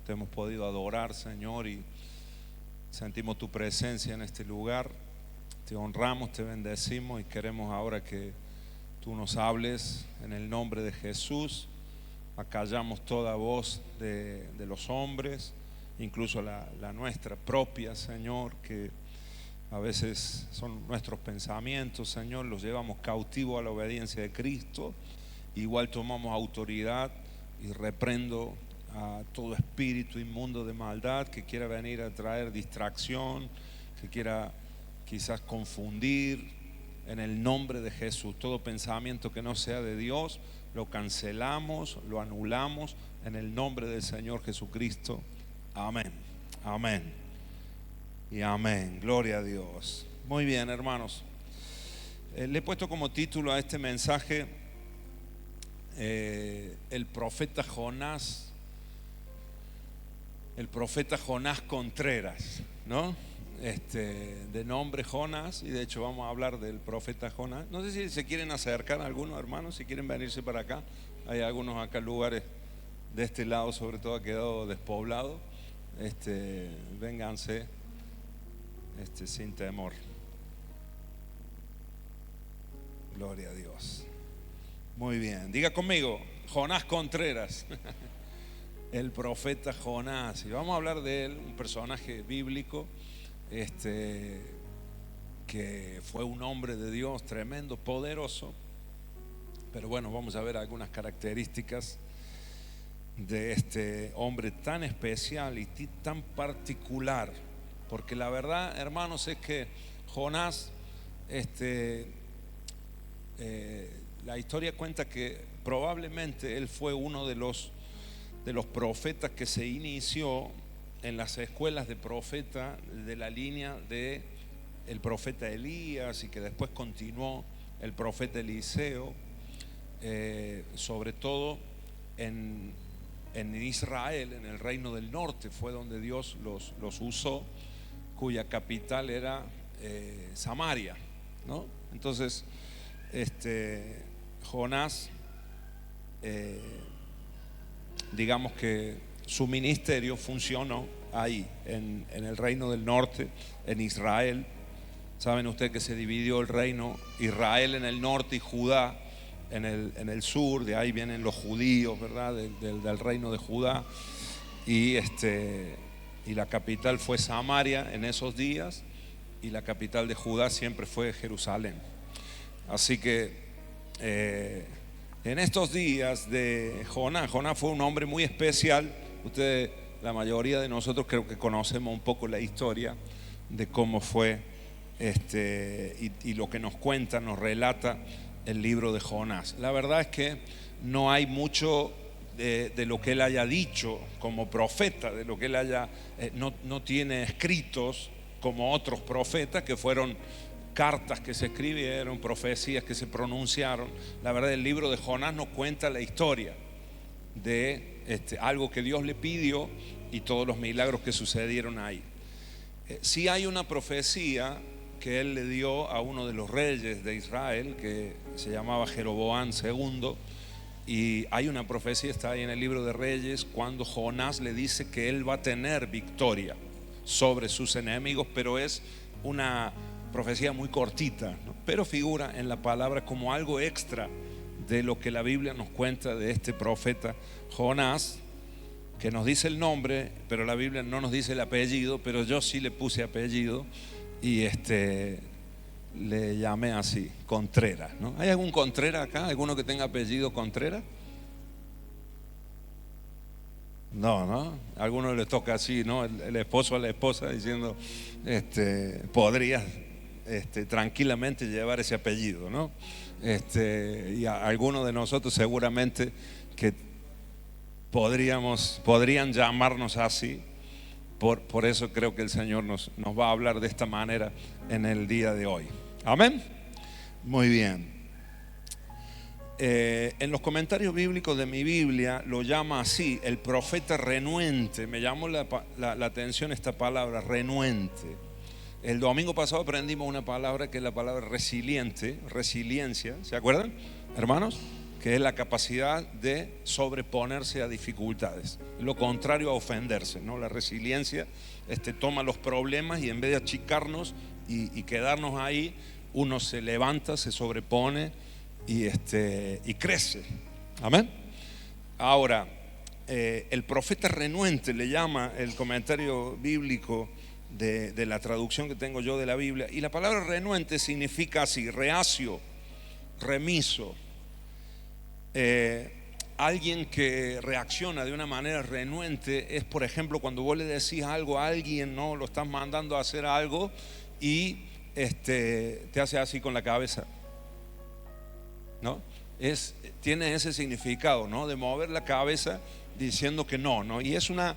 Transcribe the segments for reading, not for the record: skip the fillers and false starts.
te hemos podido adorar, Señor, y sentimos tu presencia en este lugar. Te honramos, te bendecimos y queremos ahora que tú nos hables en el nombre de Jesús. Acallamos toda voz de los hombres, incluso la nuestra propia, Señor, que a veces son nuestros pensamientos, Señor, los llevamos cautivos a la obediencia de Cristo. Igual tomamos autoridad y reprendo a todo espíritu inmundo de maldad que quiera venir a traer distracción, que quiera quizás confundir. En el nombre de Jesús, todo pensamiento que no sea de Dios, lo cancelamos, lo anulamos en el nombre del Señor Jesucristo. Amén, amén y amén. Gloria a Dios. Muy bien, hermanos. Le he puesto como título a este mensaje el profeta Jonás Contreras, ¿no? De nombre Jonás, y de hecho vamos a hablar del profeta Jonás. No sé si se quieren acercar algunos hermanos, si quieren venirse para acá. Hay algunos acá lugares de este lado, sobre todo ha quedado despoblado. Vénganse sin temor. Gloria a Dios. Muy bien, diga conmigo, Jonás Contreras. El profeta Jonás, y vamos a hablar de él, un personaje bíblico que fue un hombre de Dios tremendo, poderoso. Pero bueno, vamos a ver algunas características de este hombre tan especial y tan particular, porque la verdad, hermanos, es que Jonás, la historia cuenta que probablemente él fue uno de los profetas que se inició en las escuelas de profeta de la línea de el profeta Elías, y que después continuó el profeta Eliseo, sobre todo en Israel, en el reino del norte, fue donde Dios los usó, cuya capital era Samaria, ¿no? Entonces, Jonás, digamos que su ministerio funcionó ahí, en el reino del norte, en Israel. Saben ustedes que se dividió el reino Israel en el norte y Judá en el sur. De ahí vienen los judíos, ¿verdad? Del reino de Judá. Y la capital fue Samaria en esos días, y la capital de Judá siempre fue Jerusalén. Así que en estos días de Jonás fue un hombre muy especial. Ustedes, la mayoría de nosotros, creo que conocemos un poco la historia de cómo fue y lo que nos cuenta, nos relata el libro de Jonás. La verdad es que no hay mucho de lo que él haya dicho como profeta, de lo que él haya no tiene escritos como otros profetas que fueron cartas que se escribieron, profecías que se pronunciaron. La verdad, el libro de Jonás nos cuenta la historia de algo que Dios le pidió y todos los milagros que sucedieron ahí. Sí hay una profecía que él le dio a uno de los reyes de Israel, que se llamaba Jeroboam II, y hay una profecía, está ahí en el libro de Reyes, cuando Jonás le dice que él va a tener victoria sobre sus enemigos, pero es una profecía muy cortita, ¿no? Pero figura en la palabra como algo extra de lo que la Biblia nos cuenta de este profeta Jonás, que nos dice el nombre, pero la Biblia no nos dice el apellido. Pero yo sí le puse apellido y le llamé así, Contreras, ¿no? ¿Hay algún Contreras acá? ¿Alguno que tenga apellido Contreras? No, a alguno le toca así, ¿no? El esposo a la esposa diciendo, podrías tranquilamente llevar ese apellido, ¿no? Y a algunos de nosotros seguramente que podrían llamarnos así. Por eso creo que el Señor nos va a hablar de esta manera en el día de hoy. Amén. Muy bien. En los comentarios bíblicos de mi Biblia lo llama así, el profeta renuente. Me llamó la atención esta palabra, renuente. El domingo pasado aprendimos una palabra que es la palabra resiliente, resiliencia. ¿Se acuerdan, hermanos? que es la capacidad de sobreponerse a dificultades. Lo contrario a ofenderse, ¿no? La resiliencia toma los problemas y en vez de achicarnos y quedarnos ahí, uno se levanta, se sobrepone y crece. Amén. Ahora, el profeta renuente le llama el comentario bíblico de la traducción que tengo yo de la Biblia, y la palabra renuente significa así: reacio, remiso. Alguien que reacciona de una manera renuente es, por ejemplo, cuando vos le decís algo a alguien, ¿no? Lo estás mandando a hacer algo y te hace así con la cabeza, ¿no? Tiene ese significado, ¿no? De mover la cabeza diciendo que no, ¿no? Y es una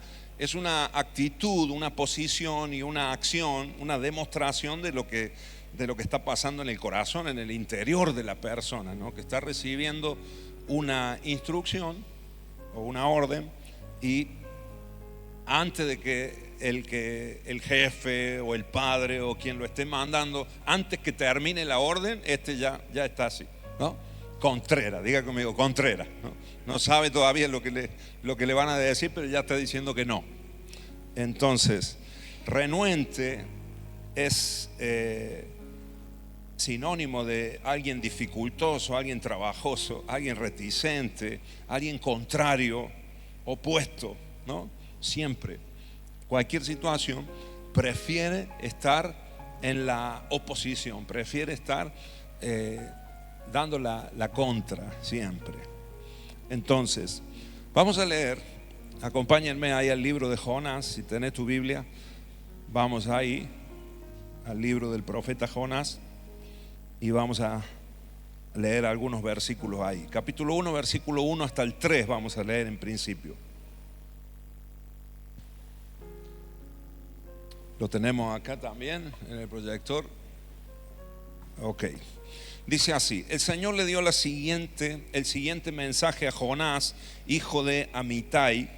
actitud, una posición y una acción, una demostración de lo que está pasando en el corazón, en el interior de la persona, ¿no? Que está recibiendo una instrucción o una orden, y antes de que el jefe o el padre o quien lo esté mandando, antes que termine la orden, ya está así, ¿no? Contrera, diga conmigo, contrera, ¿no? No sabe todavía lo que le van a decir, pero ya está diciendo que no. Entonces, renuente es sinónimo de alguien dificultoso, alguien trabajoso, alguien reticente, alguien contrario, opuesto, ¿no? Siempre, cualquier situación, prefiere estar en la oposición, prefiere estar dando la contra siempre. Entonces, vamos a leer, acompáñenme ahí al libro de Jonás. Si tenés tu Biblia, vamos ahí al libro del profeta Jonás y vamos a leer algunos versículos ahí. Capítulo 1, versículo 1 hasta el 3 vamos a leer en principio. Lo tenemos acá también en el proyector. Ok. Dice así: el Señor le dio el siguiente mensaje a Jonás, hijo de Amitai: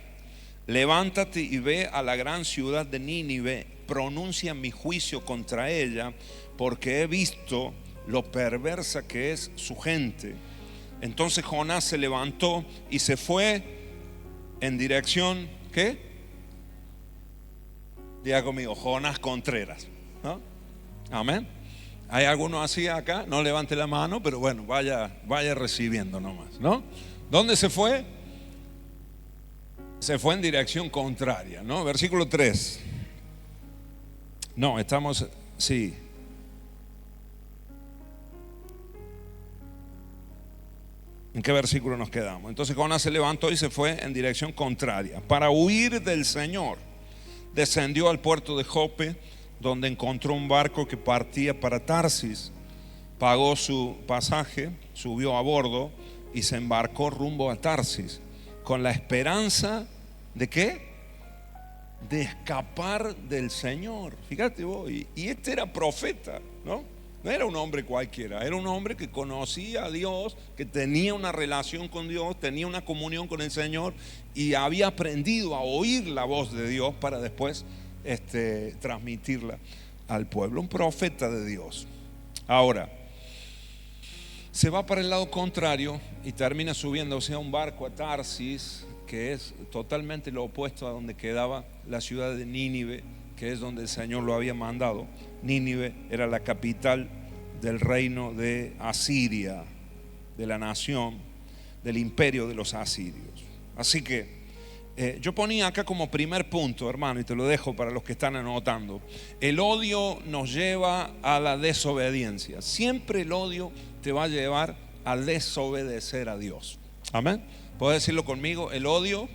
levántate y ve a la gran ciudad de Nínive, pronuncia mi juicio contra ella, porque he visto lo perversa que es su gente. Entonces Jonás se levantó y se fue en dirección, ¿qué? Diga conmigo, Jonás Contreras, ¿no? Amén. ¿Hay alguno así acá? No levante la mano, pero bueno, vaya recibiendo nomás, ¿no? ¿Dónde se fue? Se fue en dirección contraria, ¿no? Versículo 3. No, estamos, sí. ¿En qué versículo nos quedamos? Entonces Jonás se levantó y se fue en dirección contraria para huir del Señor. Descendió al puerto de Jope, donde encontró un barco que partía para Tarsis. Pagó su pasaje, subió a bordo y se embarcó rumbo a Tarsis, con la esperanza de ¿qué? De escapar del Señor. Fíjate vos, y era profeta, ¿no? No era un hombre cualquiera, era un hombre que conocía a Dios, que tenía una relación con Dios, tenía una comunión con el Señor y había aprendido a oír la voz de Dios para después transmitirla al pueblo. Un profeta de Dios. Ahora, se va para el lado contrario y termina subiéndose a un barco a Tarsis, que es totalmente lo opuesto a donde quedaba la ciudad de Nínive, que es donde el Señor lo había mandado. Nínive era la capital del reino de Asiria, de la nación, del imperio de los asirios. Así que yo ponía acá como primer punto, hermano, y te lo dejo para los que están anotando: el odio nos lleva a la desobediencia. Siempre el odio te va a llevar a desobedecer a Dios. Amén. ¿Puedes decirlo conmigo? El odio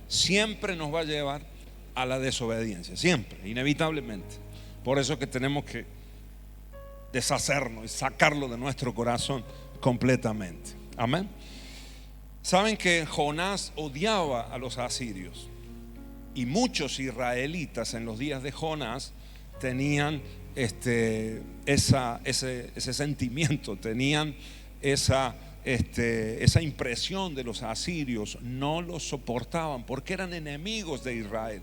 siempre nos va a llevar a la desobediencia, siempre, inevitablemente. Por eso es que tenemos que deshacernos y sacarlo de nuestro corazón completamente. Amén. Saben que Jonás odiaba a los asirios, y muchos israelitas en los días de Jonás tenían ese sentimiento, tenían esa impresión de los asirios. No los soportaban porque eran enemigos de Israel.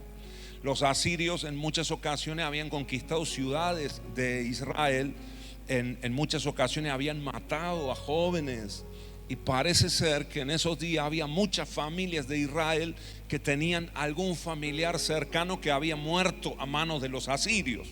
Los asirios en muchas ocasiones habían conquistado ciudades de Israel, en muchas ocasiones habían matado a jóvenes Y parece ser que en esos días había muchas familias de Israel que tenían algún familiar cercano que había muerto a manos de los asirios.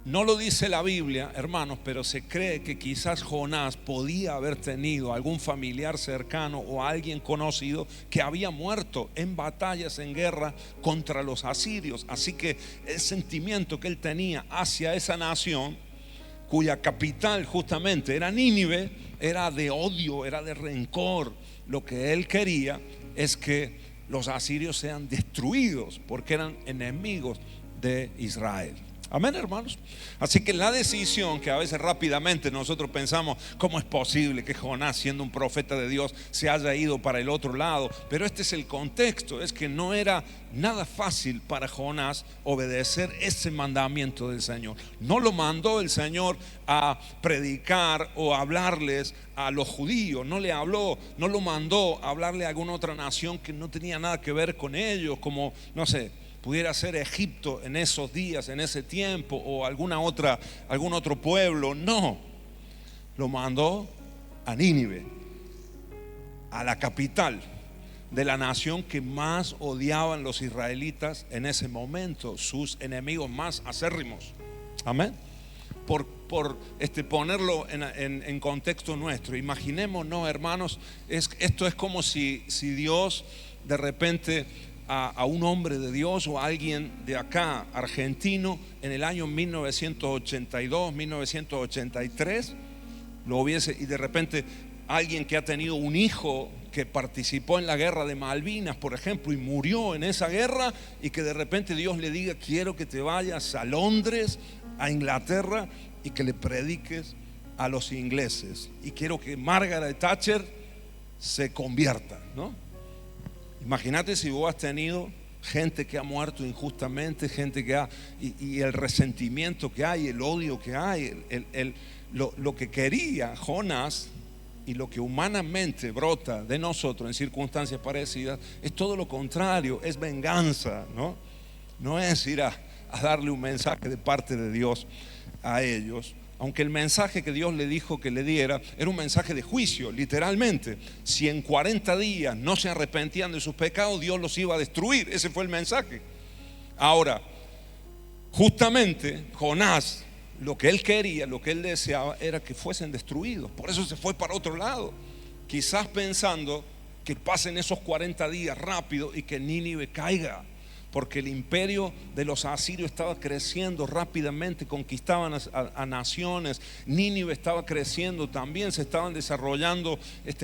No lo dice la Biblia, hermanos, pero se cree que quizás Jonás podía haber tenido algún familiar cercano o alguien conocido que había muerto en batallas, en guerra contra los asirios. Así que el sentimiento que él tenía hacia esa nación, cuya capital justamente era Nínive, era de odio, era de rencor. Lo que él quería es que los asirios sean destruidos porque eran enemigos de Israel. Amén, hermanos. Así que la decisión que a veces rápidamente nosotros pensamos, ¿cómo es posible que Jonás, siendo un profeta de Dios, se haya ido para el otro lado? Pero este es el contexto, es que no era nada fácil para Jonás obedecer ese mandamiento del Señor. No lo mandó el Señor a predicar o a hablarles a los judíos, no le habló, no lo mandó a hablarle a alguna otra nación que no tenía nada que ver con ellos, como, no sé, pudiera ser Egipto en esos días, en ese tiempo, o algún otro pueblo. No, lo mandó a Nínive, a la capital de la nación que más odiaban los israelitas en ese momento, sus enemigos más acérrimos. Amén. Por ponerlo en contexto nuestro, imaginémonos, hermanos, esto es como si Dios de repente a un hombre de Dios o a alguien de acá, argentino, en el año 1982, 1983, lo hubiese, y de repente alguien que ha tenido un hijo que participó en la guerra de Malvinas, por ejemplo, y murió en esa guerra, y que de repente Dios le diga: quiero que te vayas a Londres, a Inglaterra, y que le prediques a los ingleses, y quiero que Margaret Thatcher se convierta, ¿no? Imagínate si vos has tenido gente que ha muerto injustamente, gente que y el resentimiento que hay, el odio que hay, lo que quería Jonás y lo que humanamente brota de nosotros en circunstancias parecidas es todo lo contrario, es venganza, ¿no? No es ir a darle un mensaje de parte de Dios a ellos. Aunque el mensaje que Dios le dijo que le diera era un mensaje de juicio, literalmente. Si en 40 días no se arrepentían de sus pecados, Dios los iba a destruir. Ese fue el mensaje. Ahora, justamente Jonás, lo que él quería, lo que él deseaba era que fuesen destruidos. Por eso se fue para otro lado, quizás pensando que pasen esos 40 días rápido y que Nínive caiga, porque el imperio de los asirios estaba creciendo rápidamente, conquistaban a naciones. Nínive estaba creciendo también, se estaban desarrollando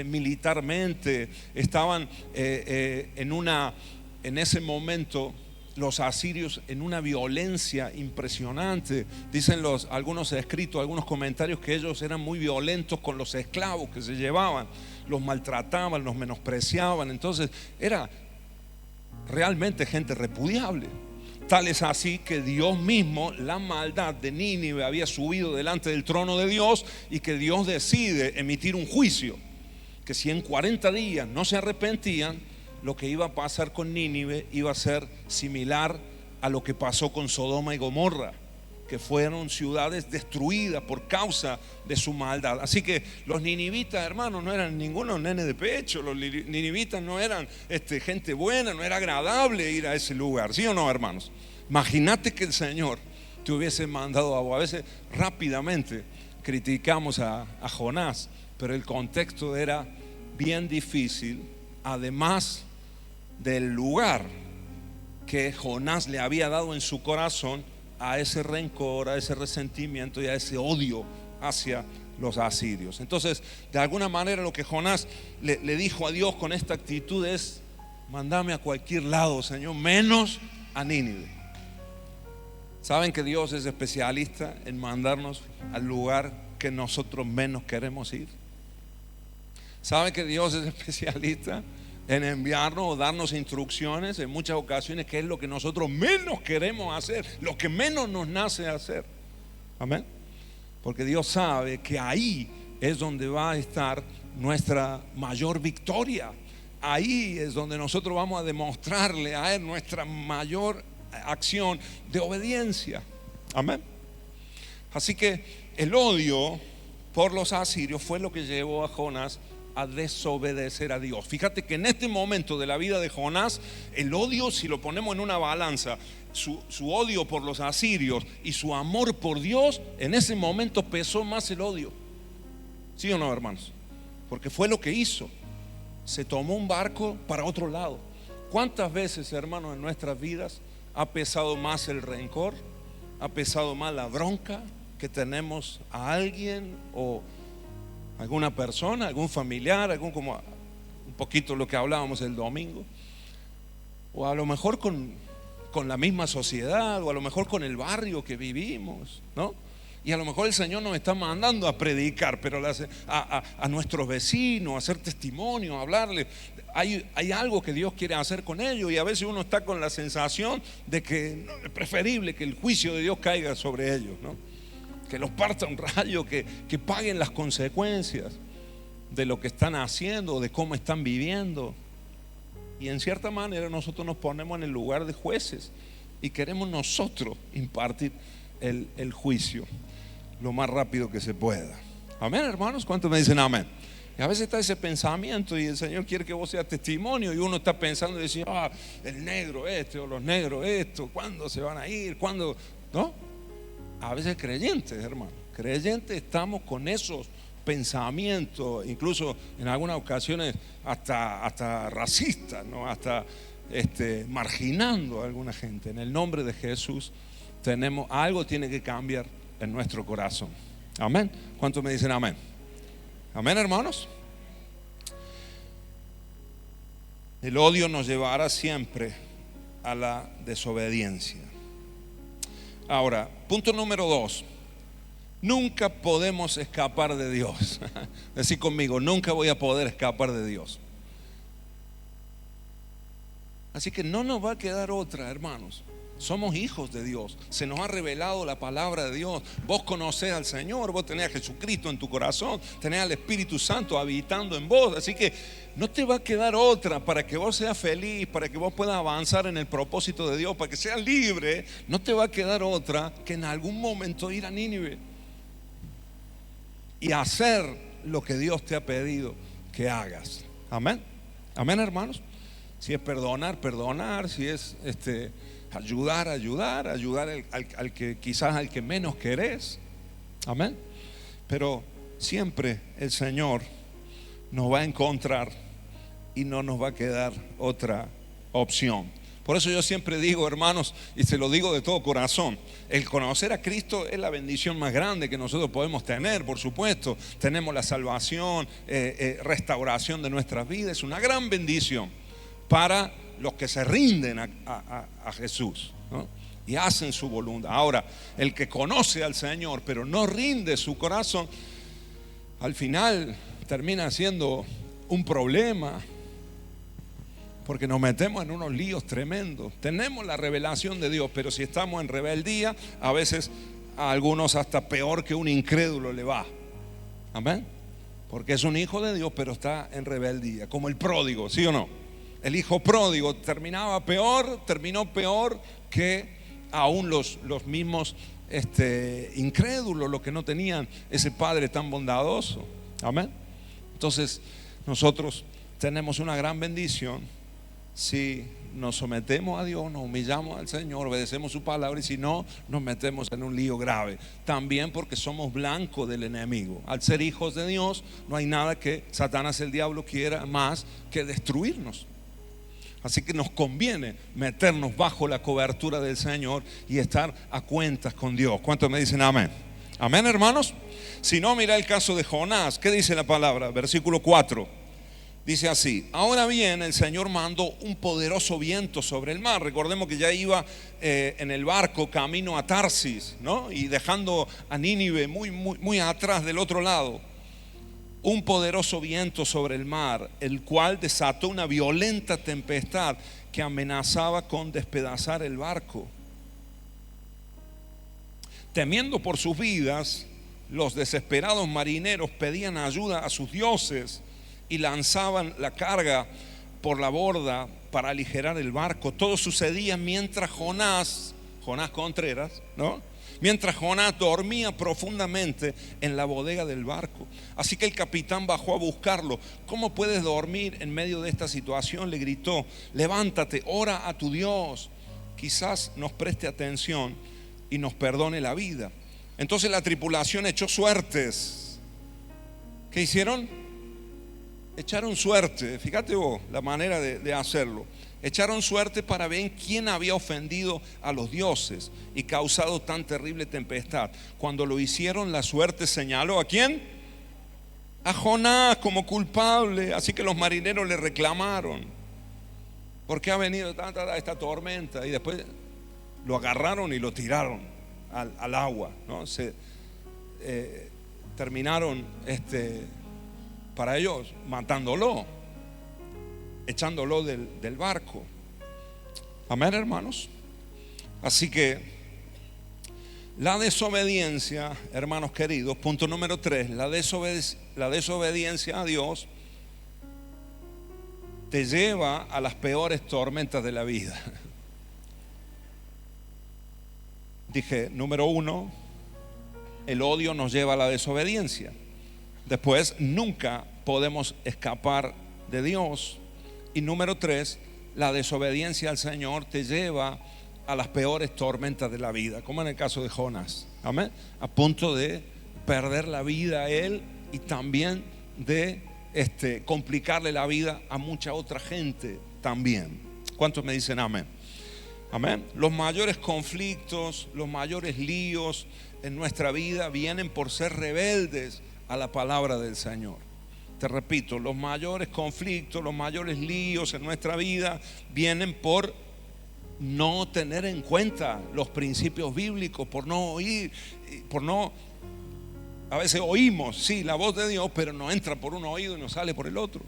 militarmente, estaban en ese momento los asirios en una violencia impresionante. Dicen algunos escritos, algunos comentarios, que ellos eran muy violentos con los esclavos que se llevaban, los maltrataban, los menospreciaban. Entonces era realmente gente repudiable. Tal es así que Dios mismo, la maldad de Nínive había subido delante del trono de Dios, y que Dios decide emitir un juicio, que si en 40 días no se arrepentían, lo que iba a pasar con Nínive iba a ser similar a lo que pasó con Sodoma y Gomorra, que fueron ciudades destruidas por causa de su maldad. Así que los ninivitas, hermanos, no eran ningunos nenes de pecho. Los ninivitas no eran gente buena, no era agradable ir a ese lugar, ¿sí o no, hermanos? Imagínate que el Señor te hubiese mandado a vos. A veces rápidamente criticamos a Jonás, pero el contexto era bien difícil, además del lugar que Jonás le había dado en su corazón a ese rencor, a ese resentimiento y a ese odio hacia los asirios. Entonces, de alguna manera, lo que Jonás le dijo a Dios con esta actitud es: mándame a cualquier lado, Señor, menos a Nínive. ¿Saben que Dios es especialista en mandarnos al lugar que nosotros menos queremos ir? ¿Saben que Dios es especialista en enviarnos o darnos instrucciones en muchas ocasiones, que es lo que nosotros menos queremos hacer, lo que menos nos nace hacer? Amén. Porque Dios sabe que ahí es donde va a estar nuestra mayor victoria. Ahí es donde nosotros vamos a demostrarle a Él nuestra mayor acción de obediencia. Amén. Así que el odio por los asirios fue lo que llevó a Jonás a desobedecer a Dios. Fíjate que en este momento de la vida de Jonás, el odio, si lo ponemos en una balanza, su odio por los asirios y su amor por Dios, en ese momento pesó más el odio. ¿Sí o no, hermanos? Porque fue lo que hizo. Se tomó un barco para otro lado. ¿Cuántas veces, hermanos, en nuestras vidas ha pesado más el rencor? ¿Ha pesado más la bronca que tenemos a alguien o alguna persona, algún familiar, como un poquito lo que hablábamos el domingo? O a lo mejor con la misma sociedad, o a lo mejor con el barrio que vivimos, ¿no? Y a lo mejor el Señor nos está mandando a predicar, pero a nuestros vecinos, a hacer testimonio, a hablarles. Hay algo que Dios quiere hacer con ellos, y a veces uno está con la sensación de que es preferible que el juicio de Dios caiga sobre ellos, ¿no? Que los parta un rayo, que paguen las consecuencias de lo que están haciendo, de cómo están viviendo. Y en cierta manera nosotros nos ponemos en el lugar de jueces y queremos nosotros impartir el juicio lo más rápido que se pueda. Amén, hermanos. ¿Cuántos me dicen amén? Y a veces está ese pensamiento, y el Señor quiere que vos seas testimonio, y uno está pensando y dice: el negro este o los negros esto, ¿cuándo se van a ir? ¿Cuándo? ¿No? A veces creyentes, hermano, creyentes estamos con esos pensamientos, incluso en algunas ocasiones hasta racistas, ¿no? Hasta marginando a alguna gente. En el nombre de Jesús algo tiene que cambiar en nuestro corazón. Amén. ¿Cuántos me dicen amén? Amén, hermanos. El odio nos llevará siempre a la desobediencia. Ahora, punto número 2. Nunca podemos escapar de Dios. Decí conmigo: nunca voy a poder escapar de Dios. Así que no nos va a quedar otra, hermanos. Somos hijos de Dios. Se nos ha revelado la palabra de Dios. Vos conocés al Señor. Vos tenés a Jesucristo en tu corazón. Tenés al Espíritu Santo habitando en vos. Así que no te va a quedar otra para que vos seas feliz, para que vos puedas avanzar en el propósito de Dios, para que seas libre. No te va a quedar otra que en algún momento ir a Nínive y hacer lo que Dios te ha pedido que hagas. Amén. Amén, hermanos. Si es perdonar, perdonar. Si es ayudar al que quizás al que menos querés. Amén. Pero siempre el Señor nos va a encontrar y no nos va a quedar otra opción. Por eso yo siempre digo, hermanos, y se lo digo de todo corazón, el conocer a Cristo es la bendición más grande que nosotros podemos tener. Por supuesto, tenemos la salvación, restauración de nuestras vidas. Es una gran bendición para los que se rinden a Jesús, ¿no? Y hacen su voluntad. Ahora, el que conoce al Señor pero no rinde su corazón, al final termina siendo un problema, porque nos metemos en unos líos tremendos. Tenemos la revelación de Dios, pero si estamos en rebeldía, a veces a algunos hasta peor que un incrédulo le va. Amén. Porque es un hijo de Dios, pero está en rebeldía, como el pródigo, ¿sí o no? El hijo pródigo terminó peor que aún los mismos incrédulos, los que no tenían ese padre tan bondadoso. Amén. Entonces nosotros tenemos una gran bendición si nos sometemos a Dios, nos humillamos al Señor, obedecemos su palabra, y si no, nos metemos en un lío grave. También porque somos blancos del enemigo. Al ser hijos de Dios, no hay nada que Satanás, el diablo, quiera más que destruirnos. Así que nos conviene meternos bajo la cobertura del Señor y estar a cuentas con Dios. ¿Cuántos me dicen amén? Amén, hermanos. Si no, mira el caso de Jonás. ¿Qué dice la palabra? Versículo 4. Dice así: ahora bien, el Señor mandó un poderoso viento sobre el mar. Recordemos que ya iba en el barco camino a Tarsis, ¿no? Y dejando a Nínive muy atrás del otro lado. Un poderoso viento sobre el mar, el cual desató una violenta tempestad que amenazaba con despedazar el barco. Temiendo por sus vidas, los desesperados marineros pedían ayuda a sus dioses y lanzaban la carga por la borda para aligerar el barco. Todo sucedía mientras Jonás Contreras, ¿no?, mientras Jonás dormía profundamente en la bodega del barco. Así que el capitán bajó a buscarlo. ¿Cómo puedes dormir en medio de esta situación?, le gritó. Levántate, ora a tu Dios, quizás nos preste atención y nos perdone la vida. Entonces la tripulación echó suertes. ¿Qué hicieron? Echaron suerte. Fíjate vos la manera de hacerlo. Echaron suerte para ver quién había ofendido a los dioses y causado tan terrible tempestad. Cuando lo hicieron, la suerte señaló ¿a quién? A Jonás como culpable. Así que los marineros le reclamaron: ¿por qué ha venido esta tormenta? Y después lo agarraron y lo tiraron al agua, ¿no? Terminaron para ellos matándolo, echándolo del barco. Amén, hermanos. Así que la desobediencia, hermanos queridos, punto número 3, la desobediencia a Dios te lleva a las peores tormentas de la vida. Dije, número 1, el odio nos lleva a la desobediencia. Después, nunca podemos escapar de Dios. Y número 3, la desobediencia al Señor te lleva a las peores tormentas de la vida, como en el caso de Jonás. Amén. A punto de perder la vida a él y también de complicarle la vida a mucha otra gente también. ¿Cuántos me dicen amén? Amén. Los mayores conflictos, los mayores líos en nuestra vida vienen por ser rebeldes a la palabra del Señor. Te repito, los mayores conflictos, los mayores líos en nuestra vida vienen por no tener en cuenta los principios bíblicos, por no oír, a veces oímos, sí, la voz de Dios, pero no entra por un oído y no sale por el otro.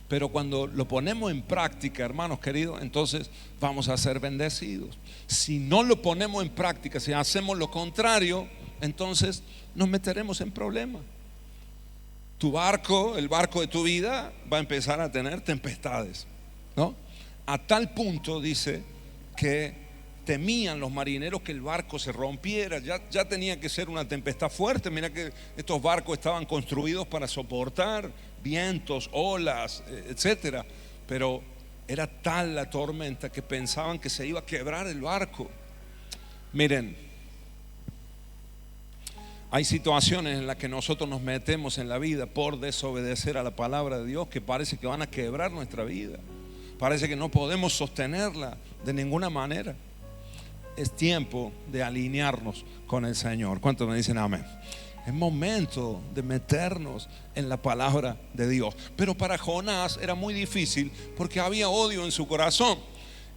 Pero cuando lo ponemos en práctica, hermanos queridos, entonces vamos a ser bendecidos. Si no lo ponemos en práctica, si hacemos lo contrario, entonces nos meteremos en problemas. Tu barco, el barco de tu vida, va a empezar a tener tempestades, ¿no? A tal punto, dice, que temían los marineros que el barco se rompiera. Ya tenía que ser una tempestad fuerte. Mira que estos barcos estaban construidos para soportar vientos, olas, etcétera. Pero era tal la tormenta que pensaban que se iba a quebrar el barco. Miren, hay situaciones en las que nosotros nos metemos en la vida por desobedecer a la palabra de Dios que parece que van a quebrar nuestra vida. Parece que no podemos sostenerla de ninguna manera. Es tiempo de alinearnos con el Señor. ¿Cuántos me dicen amén? Es momento de meternos en la palabra de Dios. Pero para Jonás era muy difícil porque había odio en su corazón.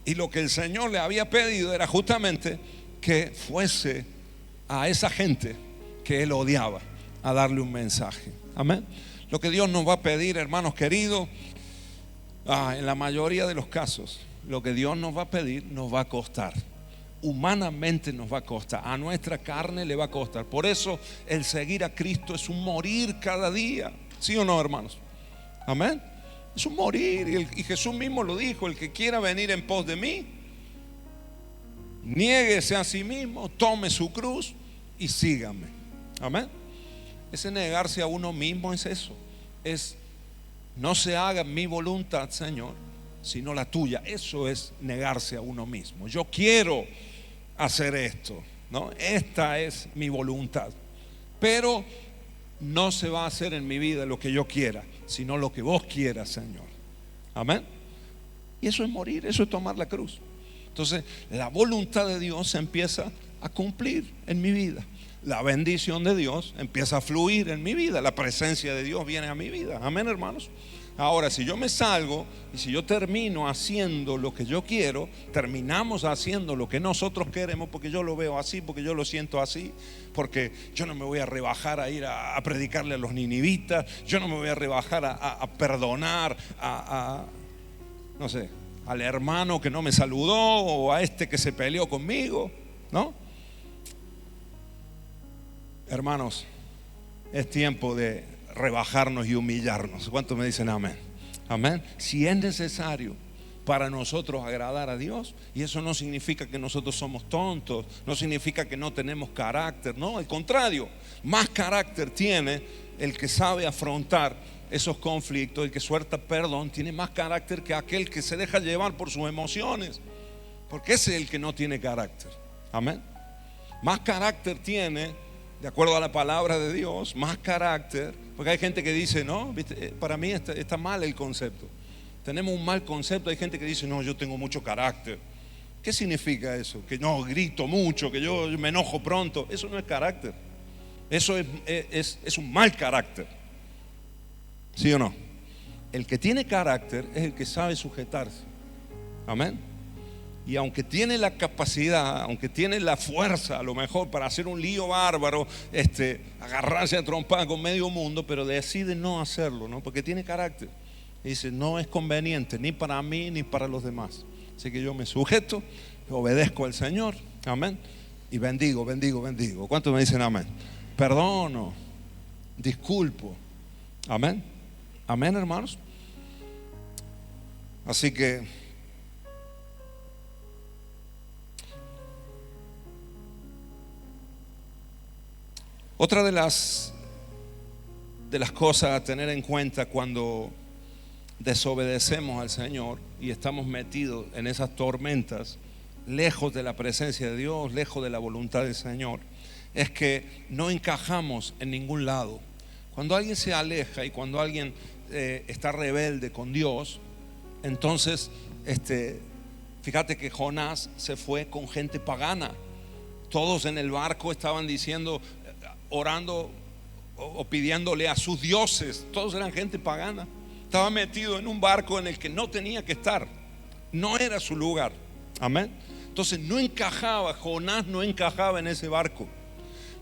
Y lo que el Señor le había pedido era justamente que fuese a esa gente que él odiaba a darle un mensaje. Amén. Lo que Dios nos va a pedir, hermanos queridos, en la mayoría de los casos, lo que Dios nos va a pedir nos va a costar. Humanamente nos va a costar, a nuestra carne le va a costar. Por eso el seguir a Cristo es un morir cada día. ¿Sí o no, hermanos? Amén. Es un morir. Y Jesús mismo lo dijo: el que quiera venir en pos de mí, niéguese a sí mismo, tome su cruz y sígame. Amén. Ese negarse a uno mismo es eso. Es: no se haga mi voluntad, Señor, sino la tuya. Eso es negarse a uno mismo. Yo quiero hacer esto, ¿no? Esta es mi voluntad, pero no se va a hacer en mi vida lo que yo quiera, sino lo que vos quieras, Señor. Amén. Y eso es morir, eso es tomar la cruz. Entonces la voluntad de Dios se empieza a cumplir en mi vida. La bendición de Dios empieza a fluir en mi vida. La presencia de Dios viene a mi vida. Amén, hermanos. Ahora, si yo me salgo y si yo termino haciendo lo que yo quiero, terminamos haciendo lo que nosotros queremos, porque yo lo veo así, porque yo lo siento así, porque yo no me voy a rebajar a ir a predicarle a los ninivitas, yo no me voy a rebajar a perdonar no sé, al hermano que no me saludó o a este que se peleó conmigo, ¿no? Hermanos, es tiempo de rebajarnos y humillarnos. ¿Cuántos me dicen amén? Amén. Si es necesario para nosotros agradar a Dios. Y eso no significa que nosotros somos tontos, no significa que no tenemos carácter, no, al contrario, más carácter tiene el que sabe afrontar esos conflictos, el que suelta perdón, tiene más carácter que aquel que se deja llevar por sus emociones, porque ese es el que no tiene carácter. Amén. Más carácter tiene, de acuerdo a la palabra de Dios, más carácter, porque hay gente que dice, no, ¿viste? Para mí está mal el concepto. Tenemos un mal concepto. Hay gente que dice, no, yo tengo mucho carácter. ¿Qué significa eso? Que no, grito mucho, que yo me enojo pronto. Eso no es carácter. Eso es un mal carácter. ¿Sí o no? El que tiene carácter es el que sabe sujetarse. Amén. Y aunque tiene la capacidad, aunque tiene la fuerza a lo mejor para hacer un lío bárbaro, agarrarse a trompada con medio mundo, pero decide no hacerlo, ¿no? Porque tiene carácter. Y dice, no es conveniente ni para mí ni para los demás. Así que yo me sujeto, obedezco al Señor. Amén. Y bendigo. ¿Cuántos me dicen amén? Perdono, disculpo. Amén. Amén, hermanos. Así que otra de las cosas a tener en cuenta cuando desobedecemos al Señor y estamos metidos en esas tormentas, lejos de la presencia de Dios, lejos de la voluntad del Señor, es que no encajamos en ningún lado. Cuando alguien se aleja y cuando alguien está rebelde con Dios, entonces fíjate que Jonás se fue con gente pagana. Todos en el barco estaban diciendo, orando o pidiéndole a sus dioses. Todos eran gente pagana. Estaba metido en un barco en el que no tenía que estar. No era su lugar. Amén. Entonces no encajaba, Jonás no encajaba en ese barco.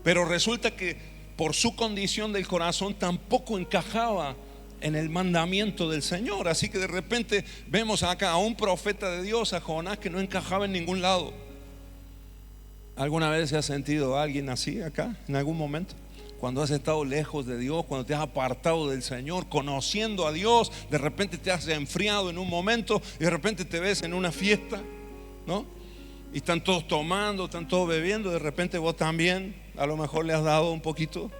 Pero resulta que por su condición del corazón tampoco encajaba en el mandamiento del Señor. Así que de repente vemos acá a un profeta de Dios, a Jonás, que no encajaba en ningún lado. ¿Alguna vez se ha sentido alguien así acá en algún momento? Cuando has estado lejos de Dios, cuando te has apartado del Señor, conociendo a Dios, de repente te has enfriado en un momento y de repente te ves en una fiesta, ¿no? Y están todos tomando, están todos bebiendo, de repente vos también a lo mejor le has dado un poquito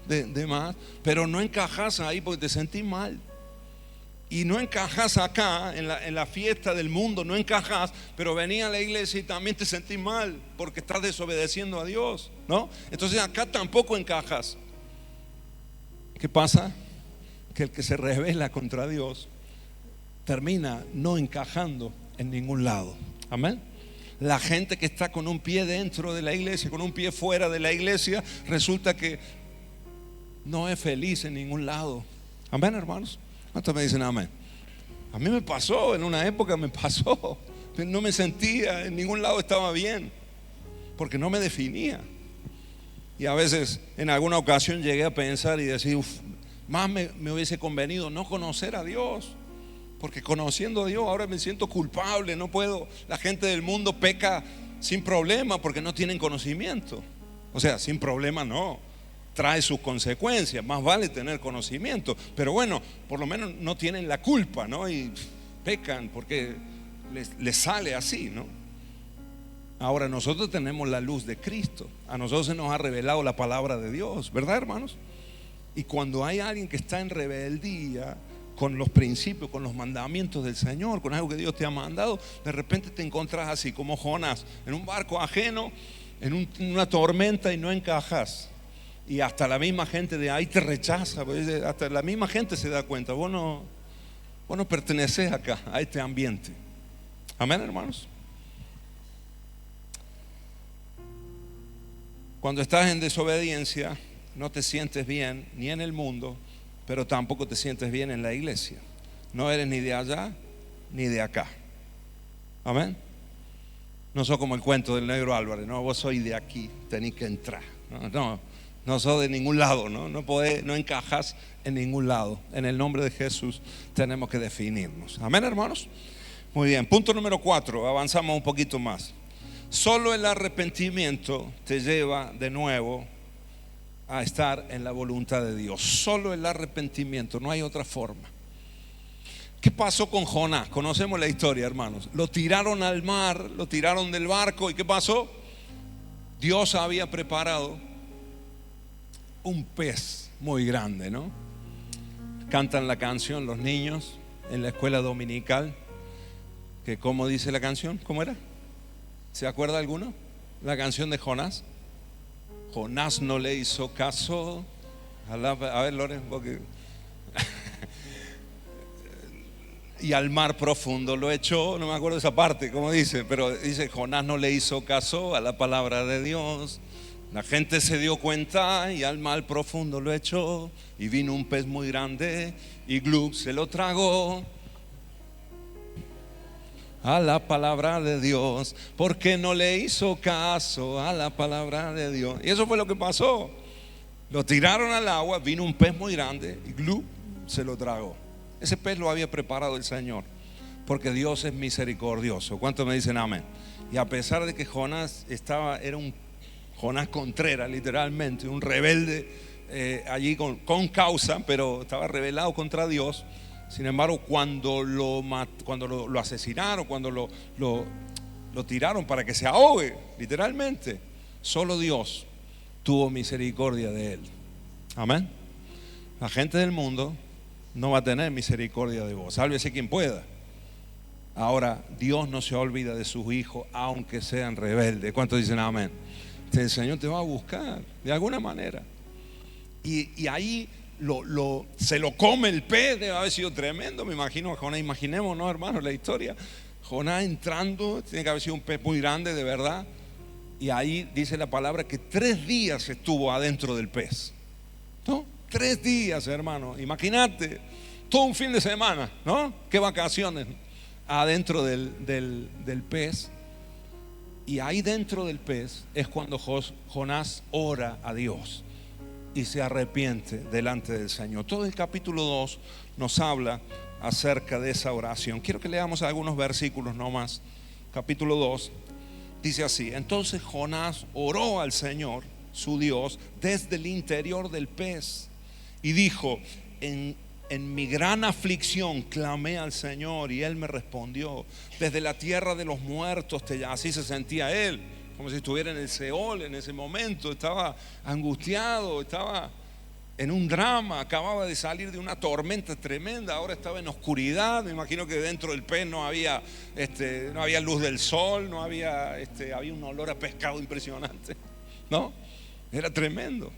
de más, pero no encajas ahí porque te sentís mal. Y no encajas acá en la fiesta del mundo, no encajas, pero venía a la iglesia y también te sentís mal porque estás desobedeciendo a Dios, ¿no? Entonces acá tampoco encajas. ¿Qué pasa? Que el que se rebela contra Dios termina no encajando en ningún lado. Amén. La gente que está con un pie dentro de la iglesia, con un pie fuera de la iglesia, resulta que no es feliz en ningún lado. Amén, hermanos. ¿Cuántos me dicen amén? A mí me pasó, en una época me pasó. No me sentía, en ningún lado estaba bien, porque no me definía. Y a veces, en alguna ocasión llegué a pensar y decir, más me hubiese convenido no conocer a Dios, porque conociendo a Dios ahora me siento culpable, no puedo. La gente del mundo peca sin problema porque no tienen conocimiento. O sea, sin problema no, trae sus consecuencias, más vale tener conocimiento, pero bueno, por lo menos no tienen la culpa, ¿no? Y pecan porque les sale así, ¿no? Ahora nosotros tenemos la luz de Cristo, a nosotros se nos ha revelado la palabra de Dios, ¿verdad, hermanos? Y cuando hay alguien que está en rebeldía con los principios, con los mandamientos del Señor, con algo que Dios te ha mandado, de repente te encontrás así como Jonás, en un barco ajeno, en una tormenta y no encajas. Y hasta la misma gente de ahí te rechaza, hasta la misma gente se da cuenta, vos no perteneces acá, a este ambiente. Amén, hermanos. Cuando estás en desobediencia, no te sientes bien ni en el mundo, pero tampoco te sientes bien en la iglesia. No eres ni de allá ni de acá. Amén. No sos como el cuento del negro Álvarez, no, vos sois de aquí, tenés que entrar. No sos de ningún lado, no encajas en ningún lado. En el nombre de Jesús tenemos que definirnos. Amén, hermanos. Muy bien, punto número 4, avanzamos un poquito más. Solo el arrepentimiento te lleva de nuevo a estar en la voluntad de Dios. Solo el arrepentimiento, no hay otra forma. ¿Qué pasó con Jonás? Conocemos la historia, hermanos. Lo tiraron al mar, lo tiraron del barco. ¿Y qué pasó? Dios había preparado un pez muy grande, ¿no? Cantan la canción los niños en la escuela dominical. Que ¿cómo dice la canción? ¿Cómo era? ¿Se acuerda alguno? La canción de Jonás. Jonás no le hizo caso. A ver, Loren, porque... y al mar profundo lo echó. No me acuerdo de esa parte, como dice, pero dice: Jonás no le hizo caso a la palabra de Dios. La gente se dio cuenta y al mar profundo lo echó. Y vino un pez muy grande y Gluck se lo tragó. A la palabra de Dios, porque no le hizo caso a la palabra de Dios. Y eso fue lo que pasó. Lo tiraron al agua, vino un pez muy grande y Gluck se lo tragó. Ese pez lo había preparado el Señor, porque Dios es misericordioso. ¿Cuántos me dicen amén? Y a pesar de que Jonás era un Jonás Contreras, literalmente, un rebelde allí con causa, pero estaba rebelado contra Dios. Sin embargo, cuando lo asesinaron, cuando lo tiraron para que se ahogue, literalmente, solo Dios tuvo misericordia de él. Amén. La gente del mundo no va a tener misericordia de vos. Sálvese quien pueda. Ahora, Dios no se olvida de sus hijos, aunque sean rebeldes. ¿Cuántos dicen amén? El Señor te va a buscar de alguna manera. Y ahí se lo come el pez. Debe haber sido tremendo. Me imagino a Jonás. Imaginemos, ¿no, hermanos? La historia. Jonás entrando, tiene que haber sido un pez muy grande, de verdad. Y ahí dice la palabra que 3 días estuvo adentro del pez, ¿no? 3 días, hermano. Imagínate, todo un fin de semana, ¿no? Qué vacaciones. Adentro del pez. Y ahí dentro del pez es cuando Jonás ora a Dios y se arrepiente delante del Señor. Todo el capítulo 2 nos habla acerca de esa oración. Quiero que leamos algunos versículos nomás. Capítulo 2 dice así: entonces Jonás oró al Señor, su Dios, desde el interior del pez y dijo: en mi gran aflicción clamé al Señor y Él me respondió. Desde la tierra de los muertos así se sentía él, como si estuviera en el Seol en ese momento. Estaba angustiado, estaba en un drama, acababa de salir de una tormenta tremenda, ahora estaba en oscuridad. Me imagino que dentro del pez no había luz del sol, no había, había un olor a pescado impresionante, ¿no? Era tremendo.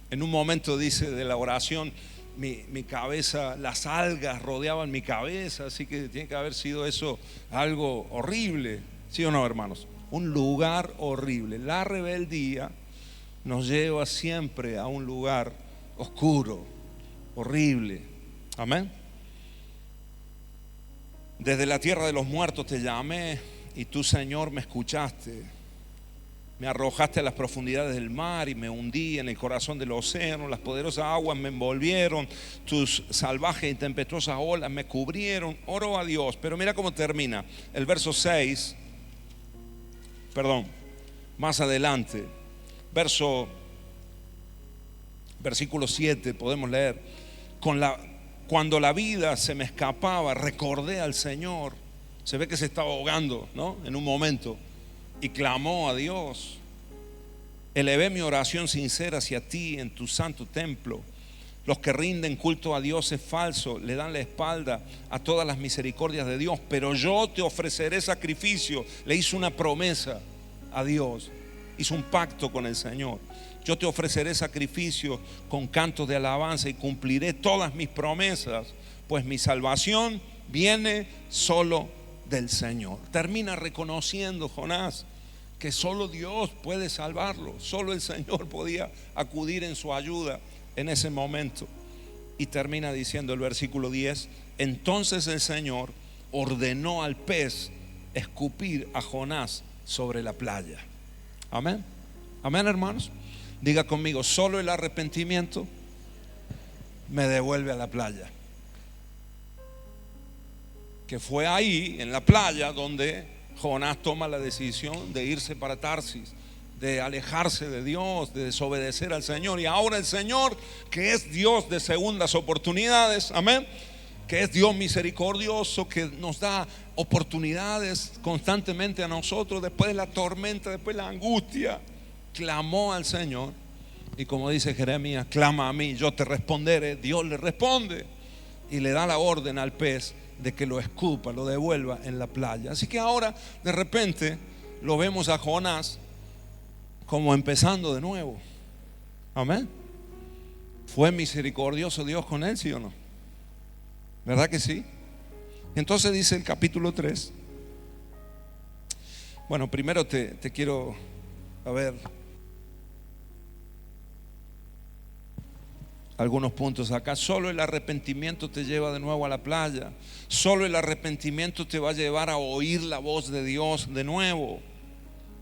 En un momento dice de la oración: mi cabeza, las algas rodeaban mi cabeza. Así que tiene que haber sido eso algo horrible, ¿sí o no, hermanos? Un lugar horrible. La rebeldía nos lleva siempre a un lugar oscuro, horrible. Amén. Desde la tierra de los muertos te llamé y tú, Señor, me escuchaste. Me arrojaste a las profundidades del mar y me hundí en el corazón del océano. Las poderosas aguas me envolvieron, tus salvajes y tempestuosas olas me cubrieron. Oró a Dios, pero mira cómo termina el verso 6. Más adelante, versículo 7 podemos leer: cuando la vida se me escapaba, recordé al Señor. Se ve que se estaba ahogando, ¿no? En un momento. Y clamó a Dios. Elevé mi oración sincera hacia ti en tu santo templo. Los que rinden culto a Dios es falso, le dan la espalda a todas las misericordias de Dios. Pero yo te ofreceré sacrificio. Le hizo una promesa a Dios, hizo un pacto con el Señor. Yo te ofreceré sacrificio con cantos de alabanza y cumpliré todas mis promesas, pues mi salvación viene solo del Señor. Termina reconociendo Jonás que solo Dios puede salvarlo, solo el Señor podía acudir en su ayuda en ese momento. Y termina diciendo el versículo 10: entonces el Señor ordenó al pez escupir a Jonás sobre la playa. Amén. Amén, hermanos. Diga conmigo: solo el arrepentimiento me devuelve a la playa. Que fue ahí en la playa donde Jonás toma la decisión de irse para Tarsis, de alejarse de Dios, de desobedecer al Señor. Y ahora el Señor, que es Dios de segundas oportunidades, amén, que es Dios misericordioso, que nos da oportunidades constantemente a nosotros, después de la tormenta, después de la angustia, clamó al Señor. Y como dice Jeremías, clama a mí, yo te responderé. Dios le responde y le da la orden al pez de que lo escupa, lo devuelva en la playa. Así que ahora de repente lo vemos a Jonás como empezando de nuevo. Amén. ¿Fue misericordioso Dios con él, sí o no? ¿Verdad que sí? Entonces dice el capítulo 3. Bueno, primero te quiero, a ver, algunos puntos acá. Solo el arrepentimiento te lleva de nuevo a la playa. Solo el arrepentimiento te va a llevar a oír la voz de Dios de nuevo.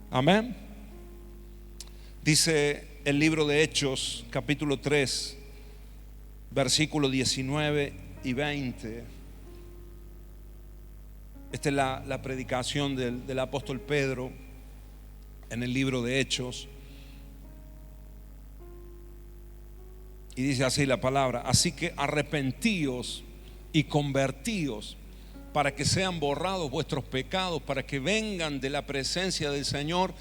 Amén. Dice el libro de Hechos, capítulo 3, versículos 19 y 20. Esta es la predicación del apóstol Pedro en el libro de Hechos. Y dice así la palabra: así que arrepentíos y convertíos para que sean borrados vuestros pecados, para que vengan de la presencia del Señor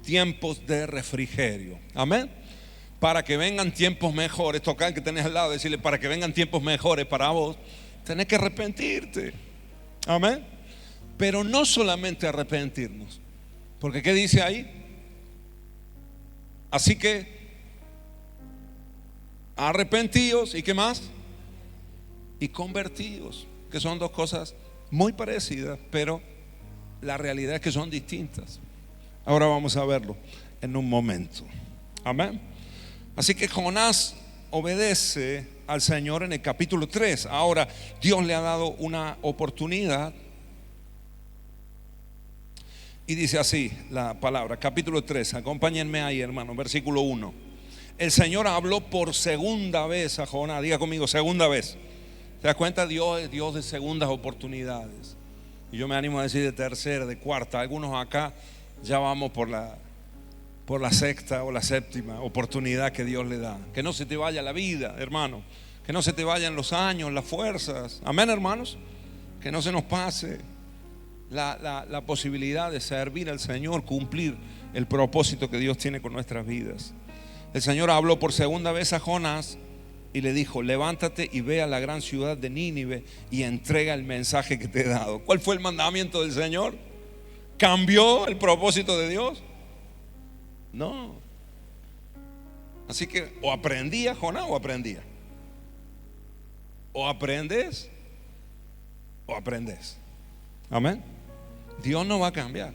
tiempos de refrigerio. Amén. Para que vengan tiempos mejores. Tocar que tenés al lado, decirle: para que vengan tiempos mejores para vos, tenés que arrepentirte. Amén. Pero no solamente arrepentirnos, porque ¿qué dice ahí? Así que arrepentíos, ¿y qué más? Y convertíos, que son dos cosas muy parecidas, pero la realidad es que son distintas. Ahora vamos a verlo en un momento. Amén. Así que Jonás obedece al Señor en el capítulo 3. Ahora Dios le ha dado una oportunidad. Y dice así la palabra, capítulo 3, acompáñenme ahí, hermano, versículo 1. El Señor habló por segunda vez a Jonás. Diga conmigo, segunda vez. ¿Se da cuenta? Dios es Dios de segundas oportunidades. Y yo me animo a decir de tercera, de cuarta. Algunos acá ya vamos por la sexta o la séptima oportunidad que Dios le da. Que no se te vaya la vida, hermano. Que no se te vayan los años, las fuerzas. Amén, hermanos. Que no se nos pase la posibilidad de servir al Señor, cumplir el propósito que Dios tiene con nuestras vidas. El Señor habló por segunda vez a Jonás y le dijo: levántate y ve a la gran ciudad de Nínive y entrega el mensaje que te he dado. ¿Cuál fue el mandamiento del Señor? ¿Cambió el propósito de Dios? No. Así que o aprendía Jonás o aprendía. O aprendes o aprendes. Amén. Dios no va a cambiar.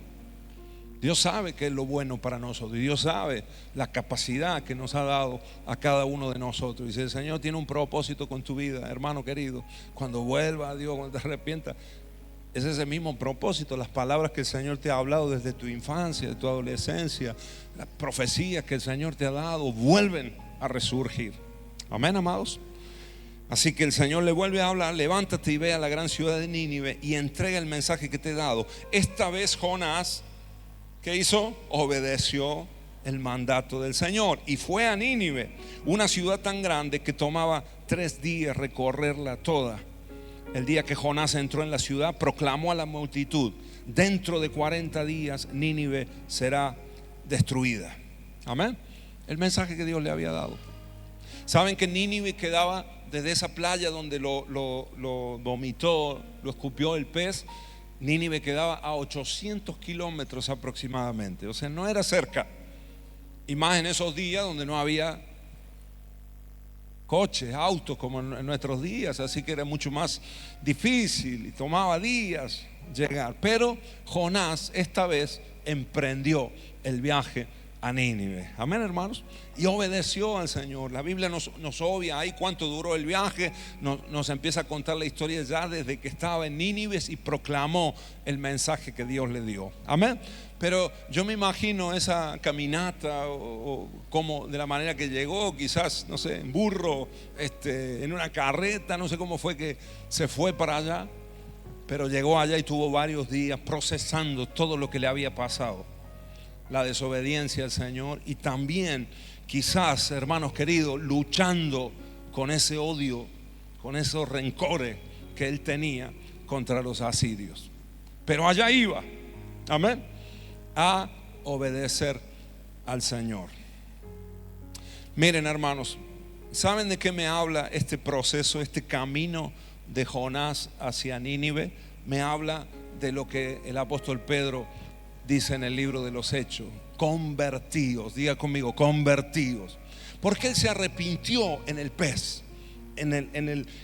Dios sabe que es lo bueno para nosotros. Y Dios sabe la capacidad que nos ha dado a cada uno de nosotros. Y si el Señor tiene un propósito con tu vida, hermano querido, cuando vuelva a Dios, cuando te arrepientas, es ese mismo propósito. Las palabras que el Señor te ha hablado desde tu infancia, de tu adolescencia, las profecías que el Señor te ha dado, vuelven a resurgir. Amén, amados. Así que el Señor le vuelve a hablar: levántate y ve a la gran ciudad de Nínive y entrega el mensaje que te he dado. Esta vez Jonás, ¿qué hizo? Obedeció el mandato del Señor y fue a Nínive, una ciudad tan grande que tomaba 3 días recorrerla toda. El día que Jonás entró en la ciudad, proclamó a la multitud: dentro de 40 días Nínive será destruida. Amén. El mensaje que Dios le había dado. Saben que Nínive quedaba desde esa playa donde lo vomitó, lo escupió el pez. Nínive quedaba a 800 kilómetros aproximadamente. O sea, no era cerca. Y más en esos días donde no había coches, autos como en nuestros días. Así que era mucho más difícil y tomaba días llegar. Pero Jonás esta vez emprendió el viaje a Nínive. Amén, hermanos. Y obedeció al Señor. La Biblia nos obvia ahí cuánto duró el viaje. Nos empieza a contar la historia ya desde que estaba en Nínive y proclamó el mensaje que Dios le dio. Amén. Pero yo me imagino esa caminata o como de la manera que llegó, quizás, no sé, en burro, en una carreta, no sé cómo fue que se fue para allá. Pero llegó allá y tuvo varios días procesando todo lo que le había pasado. La desobediencia al Señor y también quizás, hermanos queridos, luchando con ese odio, con esos rencores que él tenía contra los asirios. Pero allá iba, amén, a obedecer al Señor. Miren, hermanos, ¿saben de qué me habla este proceso, este camino de Jonás hacia Nínive? Me habla de lo que el apóstol Pedro dice en el libro de los Hechos: convertíos. Diga conmigo, convertíos. Porque él se arrepintió en el pez,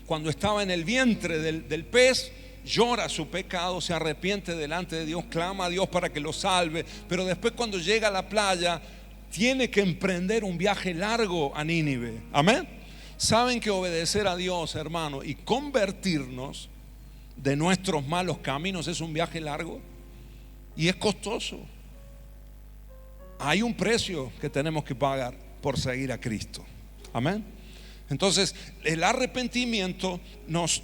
cuando estaba en el vientre del pez. Llora su pecado, se arrepiente delante de Dios, clama a Dios para que lo salve. Pero después, cuando llega a la playa, tiene que emprender un viaje largo a Nínive. Amén. Saben que obedecer a Dios, hermano, y convertirnos de nuestros malos caminos es un viaje largo y es costoso. Hay un precio que tenemos que pagar por seguir a Cristo. Amén. Entonces el arrepentimiento nos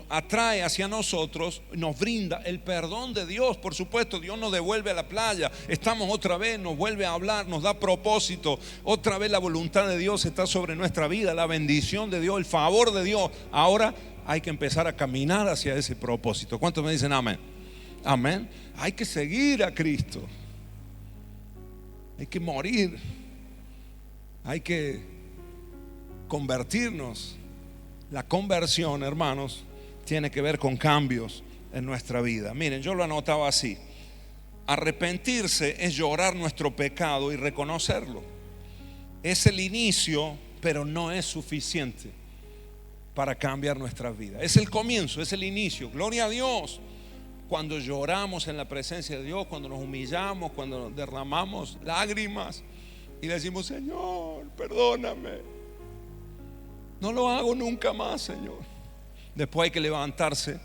atrae hacia nosotros, nos brinda el perdón de Dios. Por supuesto, Dios nos devuelve a la playa, estamos otra vez, nos vuelve a hablar, nos da propósito. Otra vez la voluntad de Dios está sobre nuestra vida, la bendición de Dios, el favor de Dios. Ahora hay que empezar a caminar hacia ese propósito. ¿Cuántos me dicen amén? Amén. Hay que seguir a Cristo, hay que morir, hay que convertirnos. La conversión, hermanos, tiene que ver con cambios en nuestra vida. Miren, yo lo anotaba así: arrepentirse es llorar nuestro pecado y reconocerlo. Es el inicio, pero no es suficiente para cambiar nuestras vidas. Es el comienzo, es el inicio. Gloria a Dios cuando lloramos en la presencia de Dios, cuando nos humillamos, cuando derramamos lágrimas y decimos: Señor, perdóname, no lo hago nunca más, Señor. Después hay que levantarse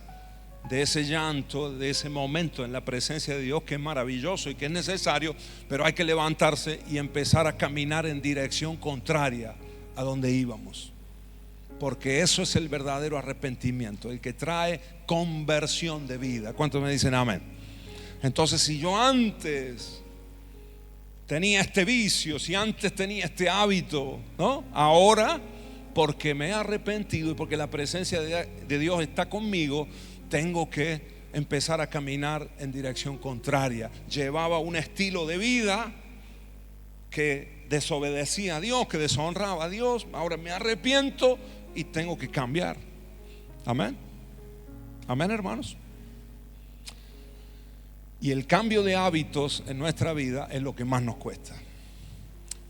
de ese llanto, de ese momento en la presencia de Dios, que es maravilloso y que es necesario, pero hay que levantarse y empezar a caminar en dirección contraria a donde íbamos. Porque eso es el verdadero arrepentimiento, el que trae conversión de vida. ¿Cuántos me dicen amén? Entonces, si yo antes tenía este vicio, si antes tenía este hábito, ¿no? Ahora, porque me he arrepentido y porque la presencia de Dios está conmigo, tengo que empezar a caminar en dirección contraria. Llevaba un estilo de vida que desobedecía a Dios, que deshonraba a Dios. Ahora me arrepiento y tengo que cambiar. Amén. Amén, hermanos. Y el cambio de hábitos en nuestra vida es lo que más nos cuesta,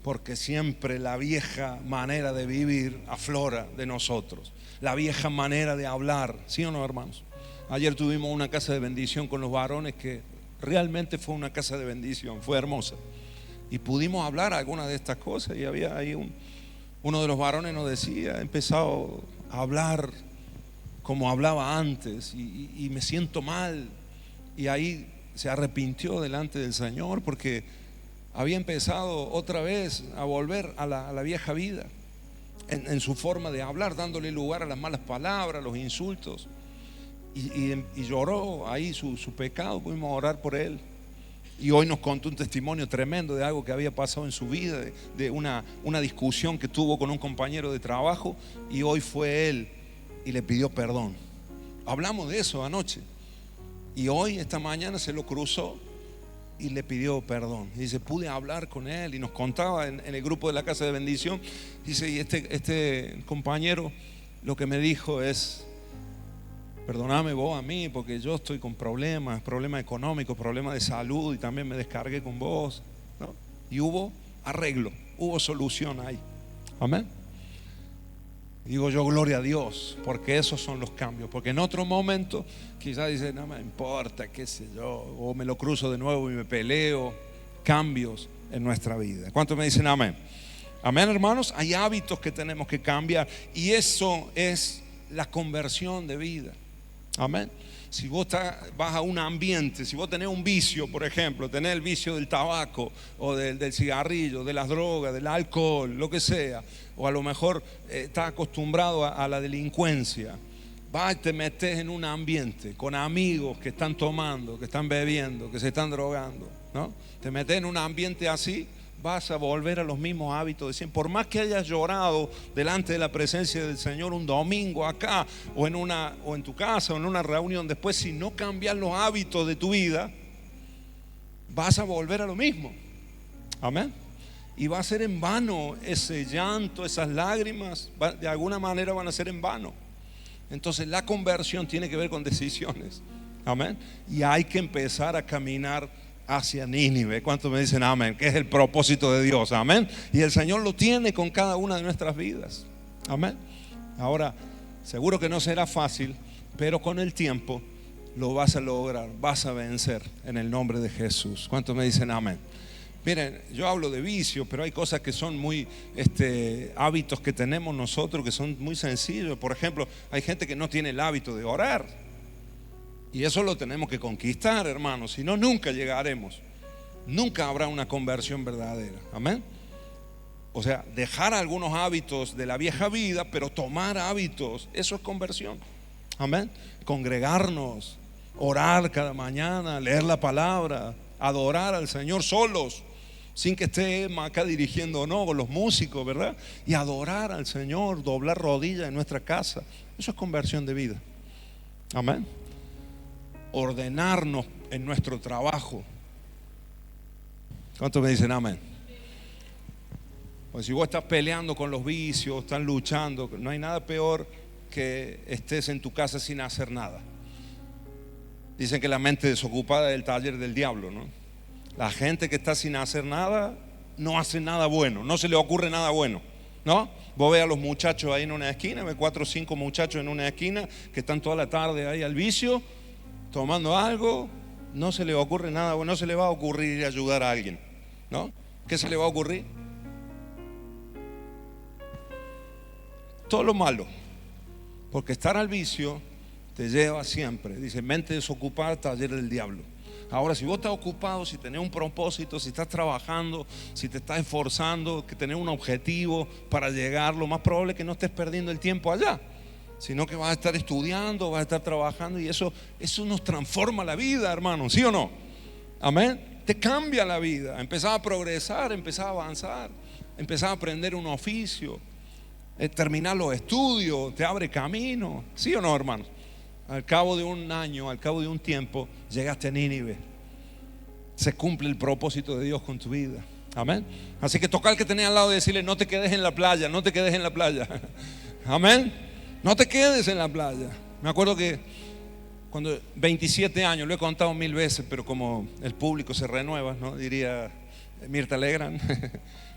porque siempre la vieja manera de vivir aflora de nosotros, la vieja manera de hablar. ¿Sí o no, hermanos? Ayer tuvimos una casa de bendición con los varones que realmente fue una casa de bendición, fue hermosa, y pudimos hablar algunas de estas cosas. Y había ahí uno de los varones nos decía: he empezado a hablar como hablaba antes y me siento mal. Y ahí se arrepintió delante del Señor porque había empezado otra vez a volver a la vieja vida en su forma de hablar, dándole lugar a las malas palabras, a los insultos, y lloró ahí su pecado. Pudimos orar por él y hoy nos contó un testimonio tremendo de algo que había pasado en su vida, de una discusión que tuvo con un compañero de trabajo, y hoy fue él y le pidió perdón. Hablamos de eso anoche y hoy, esta mañana, se lo cruzó y le pidió perdón. Y dice: pude hablar con él, y nos contaba en el grupo de la casa de bendición. Dice: y este compañero lo que me dijo es: perdóname vos a mí, porque yo estoy con problemas económicos, problemas de salud, y también me descargué con vos, ¿no? Y hubo arreglo, hubo solución ahí. Amén. Digo yo, gloria a Dios, porque esos son los cambios. Porque en otro momento quizás dice: no me importa, qué sé yo, o me lo cruzo de nuevo y me peleo. Cambios en nuestra vida. ¿Cuántos me dicen amén? Amén, hermanos. Hay hábitos que tenemos que cambiar, y eso es la conversión de vida. Amén. Si vos vas a un ambiente, si vos tenés un vicio, por ejemplo, tenés el vicio del tabaco o del cigarrillo, de las drogas, del alcohol, lo que sea, o a lo mejor estás acostumbrado a la delincuencia, vas y te metes en un ambiente con amigos que están tomando, que están bebiendo, que se están drogando, ¿no? Te metes en un ambiente así, vas a volver a los mismos hábitos de siempre. Por más que hayas llorado delante de la presencia del Señor un domingo acá o en tu casa o en una reunión, después si no cambias los hábitos de tu vida, vas a volver a lo mismo. Amén. Y va a ser en vano ese llanto, esas lágrimas, de alguna manera van a ser en vano. Entonces la conversión tiene que ver con decisiones. Amén. Y hay que empezar a caminar hacia Nínive. ¿Cuántos me dicen amén? Que es el propósito de Dios. Amén. Y el Señor lo tiene con cada una de nuestras vidas. Amén. Ahora, seguro que no será fácil, pero con el tiempo lo vas a lograr, vas a vencer en el nombre de Jesús. ¿Cuántos me dicen amén? Miren, yo hablo de vicio, pero hay cosas que son muy hábitos que tenemos nosotros que son muy sencillos. Por ejemplo, hay gente que no tiene el hábito de orar. Y eso lo tenemos que conquistar, hermanos. Si no, nunca llegaremos. Nunca habrá una conversión verdadera. Amén. O sea, dejar algunos hábitos de la vieja vida, pero tomar hábitos, eso es conversión. Amén. Congregarnos, orar cada mañana, leer la palabra, adorar al Señor solos, sin que esté Emma acá dirigiendo o no, con los músicos, ¿verdad? Y adorar al Señor, doblar rodillas en nuestra casa. Eso es conversión de vida. Amén. Ordenarnos en nuestro trabajo. ¿Cuántos me dicen amén? Pues si vos estás peleando con los vicios, estás luchando, no hay nada peor que estés en tu casa sin hacer nada. Dicen que la mente desocupada es el taller del diablo, ¿no? La gente que está sin hacer nada no hace nada bueno, no se le ocurre nada bueno, ¿no? Vos ves a los muchachos ahí en una esquina, ves 4 o 5 muchachos en una esquina que están toda la tarde ahí al vicio, tomando algo, no se le ocurre nada bueno, no se le va a ocurrir ir a ayudar a alguien, ¿no? ¿Qué se le va a ocurrir? Todo lo malo, porque estar al vicio te lleva siempre, dice, mente desocupada, taller del diablo. Ahora, si vos estás ocupado, si tenés un propósito, si estás trabajando, si te estás esforzando, que tenés un objetivo para llegar, lo más probable es que no estés perdiendo el tiempo allá, sino que vas a estar estudiando, vas a estar trabajando, y eso nos transforma la vida, hermano, ¿sí o no? Amén. Te cambia la vida, empezás a progresar, empezás a avanzar, empezás a aprender un oficio, terminar los estudios, te abre camino, ¿sí o no, hermano? Al cabo de un año, al cabo de un tiempo, llegaste a Nínive. Se cumple el propósito de Dios con tu vida. Amén. Así que toca al que tenés al lado y decirle, no te quedes en la playa, no te quedes en la playa. Amén. No te quedes en la playa. Me acuerdo que cuando 27 años, lo he contado 1000 veces, pero como el público se renueva, ¿no? Diría Mirta Legrand.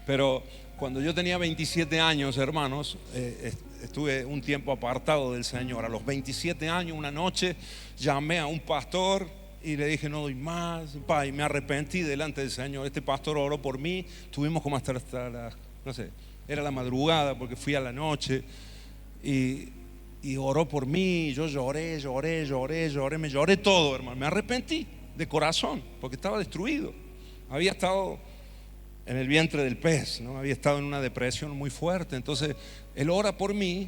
Pero cuando yo tenía 27 años, hermanos, estuve un tiempo apartado del Señor. A los 27 años, una noche, llamé a un pastor y le dije, no doy más, y me arrepentí delante del Señor. Este pastor oró por mí, tuvimos como hasta la, no sé, era la madrugada porque fui a la noche y oró por mí. Yo lloré, me lloré todo, hermano. Me arrepentí de corazón porque estaba destruido. Había estado en el vientre del pez, ¿no? Había estado en una depresión muy fuerte. Entonces él ora por mí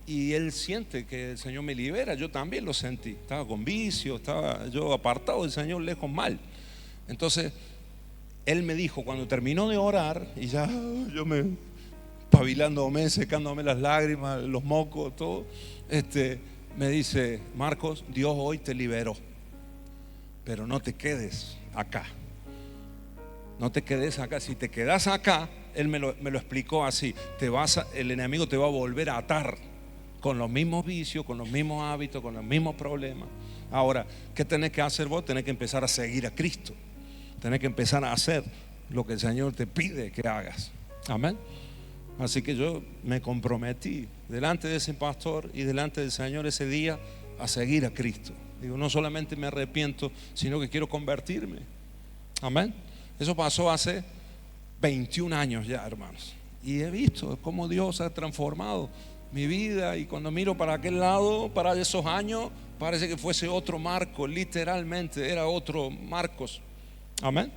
y él siente que el Señor me libera. Yo también lo sentí, estaba con vicio, estaba yo apartado del Señor, lejos, mal. Entonces él me dijo, cuando terminó de orar, y ya yo me pabilándome, secándome las lágrimas, los mocos, todo, me dice, Marcos, Dios hoy te liberó, pero no te quedes acá. No te quedes acá. Si te quedas acá, él me lo explicó así, el enemigo te va a volver a atar con los mismos vicios, con los mismos hábitos, con los mismos problemas. Ahora, ¿qué tenés que hacer vos? Tenés que empezar a seguir a Cristo. Tenés que empezar a hacer lo que el Señor te pide que hagas. Amén. Así que yo me comprometí delante de ese pastor y delante del Señor ese día a seguir a Cristo. Digo, no solamente me arrepiento, sino que quiero convertirme. Amén. Eso pasó hace 21 años ya, hermanos. Y he visto cómo Dios ha transformado mi vida. Y cuando miro para aquel lado, para esos años, parece que fuese otro Marcos. Literalmente era otro Marcos. Amén.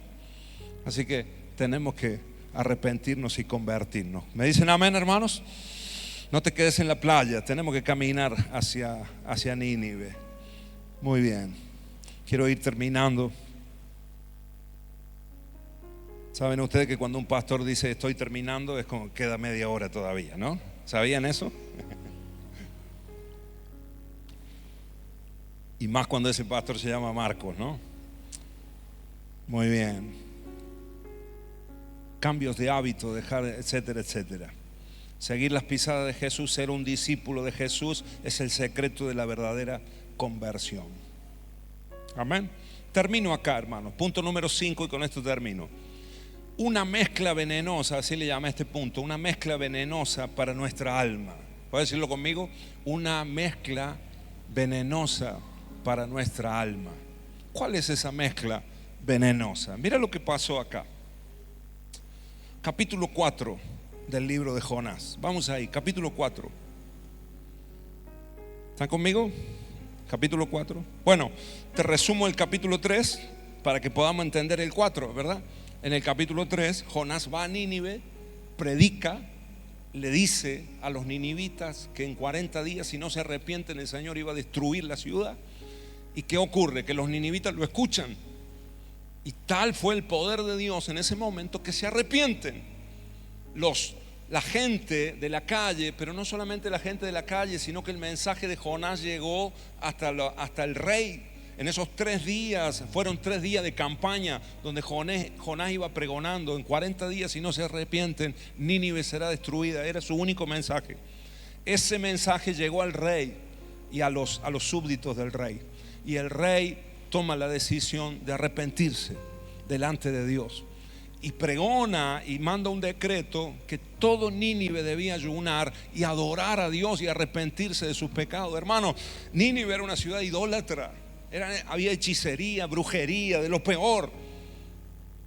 Así que tenemos que arrepentirnos y convertirnos. ¿Me dicen amén, hermanos? No te quedes en la playa. Tenemos que caminar hacia Nínive. Muy bien. Quiero ir terminando. Saben ustedes que cuando un pastor dice estoy terminando, es como queda media hora todavía, ¿no? ¿Sabían eso? Y más cuando ese pastor se llama Marcos, ¿no? Muy bien. Cambios de hábito, dejar, etcétera, etcétera. Seguir las pisadas de Jesús, ser un discípulo de Jesús es el secreto de la verdadera conversión. Amén. Termino acá, hermanos. Punto número 5 y con esto termino. Una mezcla venenosa, así le llama este punto, una mezcla venenosa para nuestra alma. ¿Puede decirlo conmigo? Una mezcla venenosa para nuestra alma. ¿Cuál es esa mezcla venenosa? Mira lo que pasó acá. Capítulo 4 del libro de Jonás. Vamos ahí, capítulo 4. ¿Están conmigo? Capítulo 4. Bueno, te resumo el capítulo 3 para que podamos entender el 4, ¿verdad? En el capítulo 3, Jonás va a Nínive, predica, le dice a los ninivitas que en 40 días, si no se arrepienten, el Señor iba a destruir la ciudad. ¿Y qué ocurre? Que los ninivitas lo escuchan. Y tal fue el poder de Dios en ese momento que se arrepienten. La gente de la calle, pero no solamente la gente de la calle, sino que el mensaje de Jonás llegó hasta el rey. En esos 3 días, fueron 3 días de campaña donde Jonás iba pregonando: en 40 días, si no se arrepienten, Nínive será destruida. Era su único mensaje. Ese mensaje llegó al rey y a los súbditos del rey. Y el rey toma la decisión de arrepentirse delante de Dios. Y pregona y manda un decreto que todo Nínive debía ayunar y adorar a Dios y arrepentirse de sus pecados. Hermano, Nínive era una ciudad idólatra. Había hechicería, brujería, de lo peor.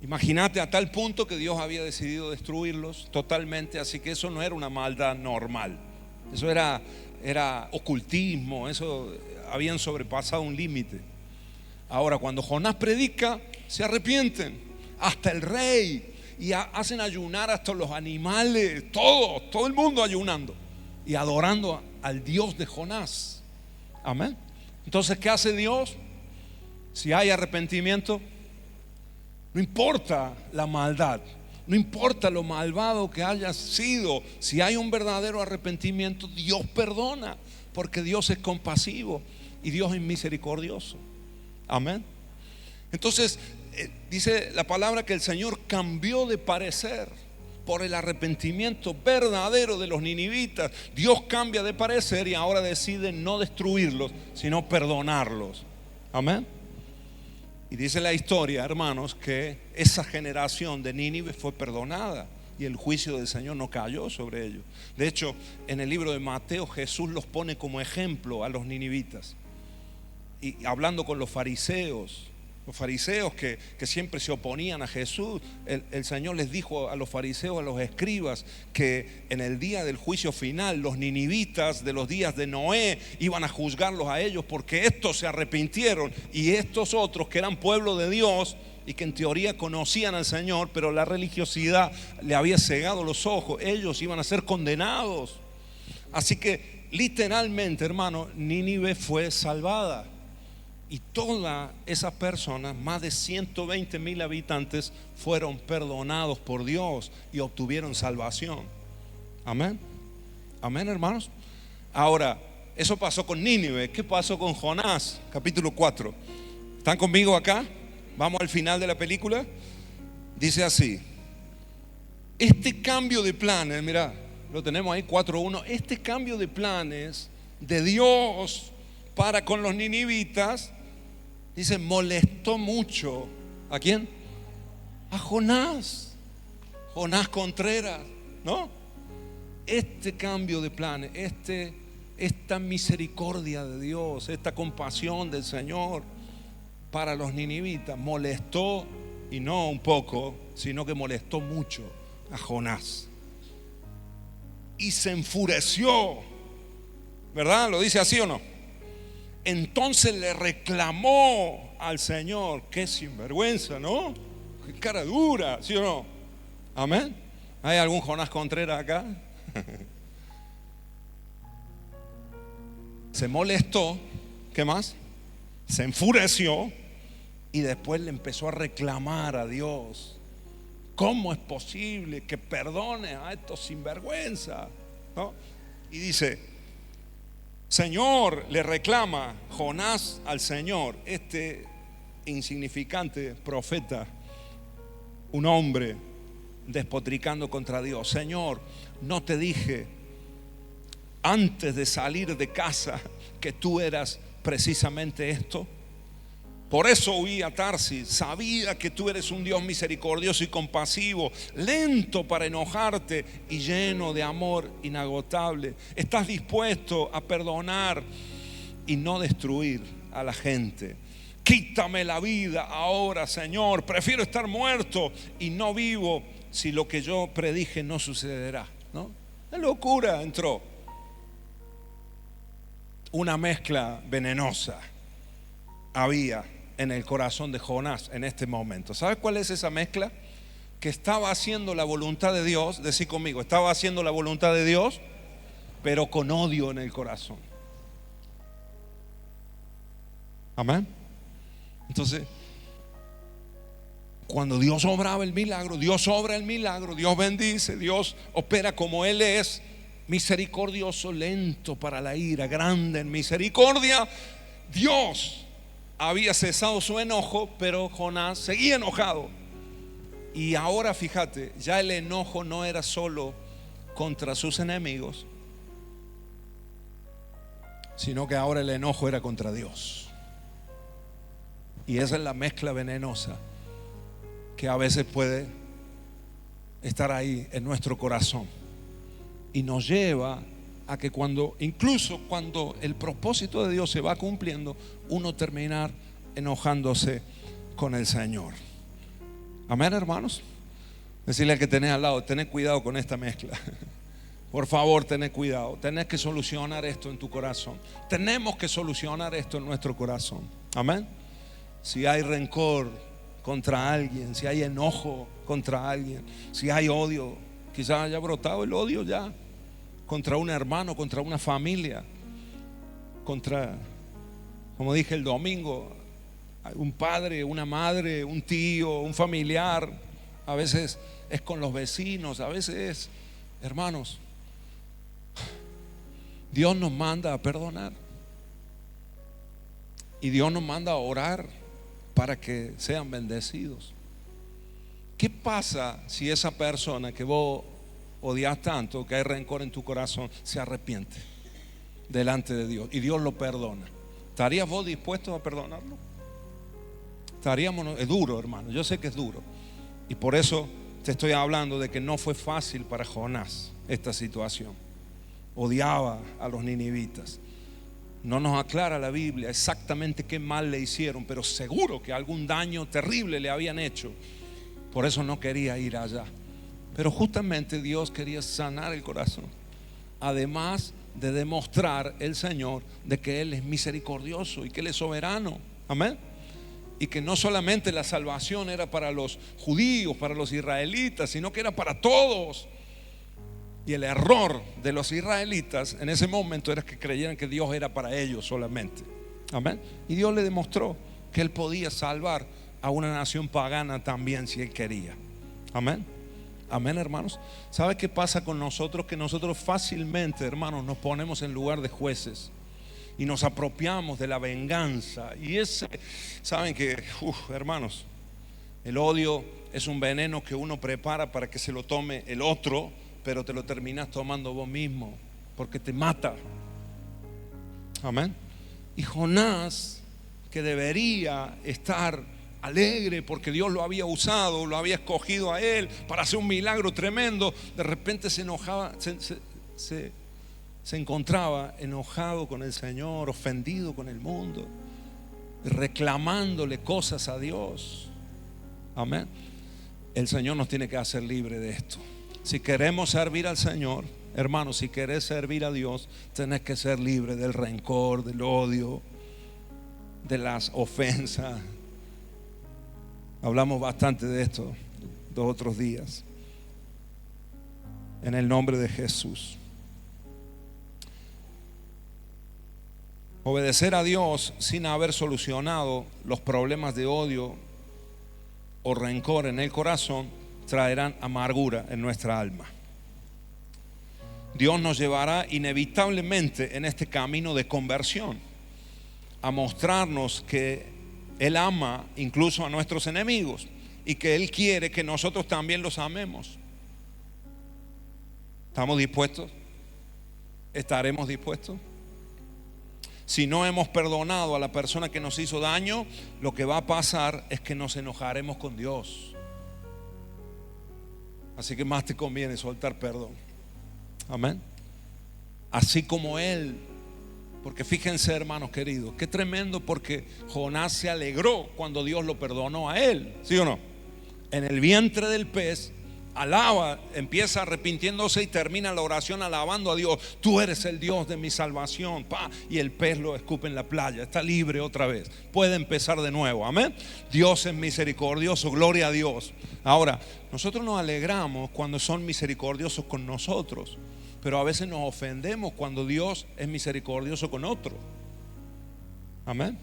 Imagínate, a tal punto que Dios había decidido destruirlos totalmente. Así que eso no era una maldad normal. Eso era ocultismo. Eso habían sobrepasado un límite. Ahora, cuando Jonás predica, se arrepienten. Hasta el rey, y hacen ayunar hasta los animales, todo el mundo ayunando y adorando al Dios de Jonás. Amén. Entonces, ¿qué hace Dios? Si hay arrepentimiento, no importa la maldad, no importa lo malvado que hayas sido, si hay un verdadero arrepentimiento, Dios perdona, porque Dios es compasivo y Dios es misericordioso. Amén. Entonces, dice la palabra que el Señor cambió de parecer por el arrepentimiento verdadero de los ninivitas. Dios cambia de parecer y ahora decide no destruirlos, sino perdonarlos. Amén. Y dice la historia, hermanos, que esa generación de Nínive fue perdonada y el juicio del Señor no cayó sobre ellos. De hecho, en el libro de Mateo, Jesús los pone como ejemplo a los ninivitas. Y hablando con los fariseos que siempre se oponían a Jesús, el Señor les dijo a los fariseos, a los escribas, que en el día del juicio final los ninivitas de los días de Noé iban a juzgarlos a ellos, porque estos se arrepintieron y estos otros que eran pueblo de Dios y que en teoría conocían al Señor, pero la religiosidad le había cegado los ojos, ellos iban a ser condenados. Así que literalmente, hermano, Nínive fue salvada. Y todas esas personas, más de 120,000 habitantes, fueron perdonados por Dios y obtuvieron salvación. Amén. Amén, hermanos. Ahora, eso pasó con Nínive. ¿Qué pasó con Jonás? Capítulo 4. ¿Están conmigo acá? Vamos al final de la película. Dice así: este cambio de planes, mira, lo tenemos ahí 4:1. Este cambio de planes de Dios para con los ninivitas, dice, molestó mucho. ¿A quién? A Jonás. Jonás Contreras, ¿no? Este cambio de planes, esta misericordia de Dios, esta compasión del Señor para los ninivitas molestó, y no un poco, sino que molestó mucho a Jonás. Y se enfureció, ¿verdad? ¿Lo dice así o no? Entonces le reclamó al Señor. Qué sinvergüenza, ¿no? Qué cara dura, ¿sí o no? Amén. ¿Hay algún Jonás Contreras acá? Se molestó. ¿Qué más? Se enfureció y después le empezó a reclamar a Dios ¿cómo es posible que perdone a estos sinvergüenza? ¿No? Y dice, Señor, le reclama Jonás al Señor, este insignificante profeta, un hombre despotricando contra Dios. Señor, ¿no te dije antes de salir de casa que tú eras precisamente esto? Por eso huí a Tarsis. Sabía que tú eres un Dios misericordioso y compasivo, lento para enojarte y lleno de amor inagotable. Estás dispuesto a perdonar y no destruir a la gente. Quítame la vida ahora, Señor. Prefiero estar muerto y no vivo si lo que yo predije no sucederá, ¿no? La locura entró. Una mezcla venenosa había en el corazón de Jonás en este momento. ¿Sabes cuál es esa mezcla? Que estaba haciendo la voluntad de Dios. Decí conmigo, estaba haciendo la voluntad de Dios, pero con odio en el corazón. Amén. Entonces, cuando Dios obraba el milagro, Dios obra el milagro, Dios bendice, Dios opera como Él es, misericordioso, lento para la ira, grande en misericordia. Dios había cesado su enojo, pero Jonás seguía enojado. Y ahora fíjate, ya el enojo no era solo contra sus enemigos, sino que ahora el enojo era contra Dios. Y esa es la mezcla venenosa que a veces puede estar ahí en nuestro corazón y nos lleva a que incluso cuando el propósito de Dios se va cumpliendo, uno terminar enojándose con el Señor. Amén, hermanos. Decirle al que tenés al lado, tenés cuidado con esta mezcla. Por favor, tenés cuidado. Tenés que solucionar esto en tu corazón. Tenemos que solucionar esto en nuestro corazón. Amén. Si hay rencor contra alguien, si hay enojo contra alguien, si hay odio, quizás haya brotado el odio ya contra un hermano, contra una familia, contra, como dije el domingo, un padre, una madre, un tío, un familiar. A veces es con los vecinos, a veces es, hermanos, Dios nos manda a perdonar y Dios nos manda a orar para que sean bendecidos. ¿Qué pasa si esa persona que vos odias tanto, que hay rencor en tu corazón, se arrepiente delante de Dios y Dios lo perdona? ¿Estarías vos dispuesto a perdonarlo? Es duro, hermano, yo sé que es duro. Y por eso te estoy hablando de que no fue fácil para Jonás esta situación. Odiaba a los ninivitas. No nos aclara la Biblia exactamente qué mal le hicieron, pero seguro que algún daño terrible le habían hecho. Por eso no quería ir allá. Pero justamente Dios quería sanar el corazón, además de demostrar el Señor de que Él es misericordioso y que Él es soberano. Amén. Y que no solamente la salvación era para los judíos, para los israelitas, sino que era para todos. Y el error de los israelitas en ese momento era que creyeran que Dios era para ellos solamente. Amén. Y Dios le demostró que Él podía salvar a una nación pagana también si Él quería. Amén. Amén, hermanos. ¿Sabe qué pasa con nosotros? Que nosotros fácilmente, hermanos, nos ponemos en lugar de jueces y nos apropiamos de la venganza. Y saben que, hermanos, el odio es un veneno que uno prepara para que se lo tome el otro, pero te lo terminas tomando vos mismo porque te mata. Amén. Y Jonás, que debería estar alegre porque Dios lo había usado, lo había escogido a él para hacer un milagro tremendo, de repente se enojaba, se encontraba enojado con el Señor, ofendido con el mundo, reclamándole cosas a Dios. Amén. El Señor nos tiene que hacer libre de esto. Si queremos servir al Señor, hermanos, si querés servir a Dios, tenés que ser libre del rencor, del odio, de las ofensas. Hablamos bastante de esto los otros días. En el nombre de Jesús. Obedecer a Dios sin haber solucionado los problemas de odio o rencor en el corazón traerán amargura en nuestra alma. Dios nos llevará inevitablemente en este camino de conversión a mostrarnos que Él ama incluso a nuestros enemigos y que Él quiere que nosotros también los amemos. ¿Estamos dispuestos? ¿Estaremos dispuestos? Si no hemos perdonado a la persona que nos hizo daño, lo que va a pasar es que nos enojaremos con Dios. Así que más te conviene soltar perdón. Amén. Así como Él. Porque fíjense, hermanos queridos, qué tremendo, porque Jonás se alegró cuando Dios lo perdonó a él, ¿sí o no? En el vientre del pez alaba, empieza arrepintiéndose y termina la oración alabando a Dios. Tú eres el Dios de mi salvación, y el pez lo escupe en la playa, está libre otra vez, puede empezar de nuevo. Amén. Dios es misericordioso, gloria a Dios. Ahora, nosotros nos alegramos cuando son misericordiosos con nosotros, pero a veces nos ofendemos cuando Dios es misericordioso con otro. Amén.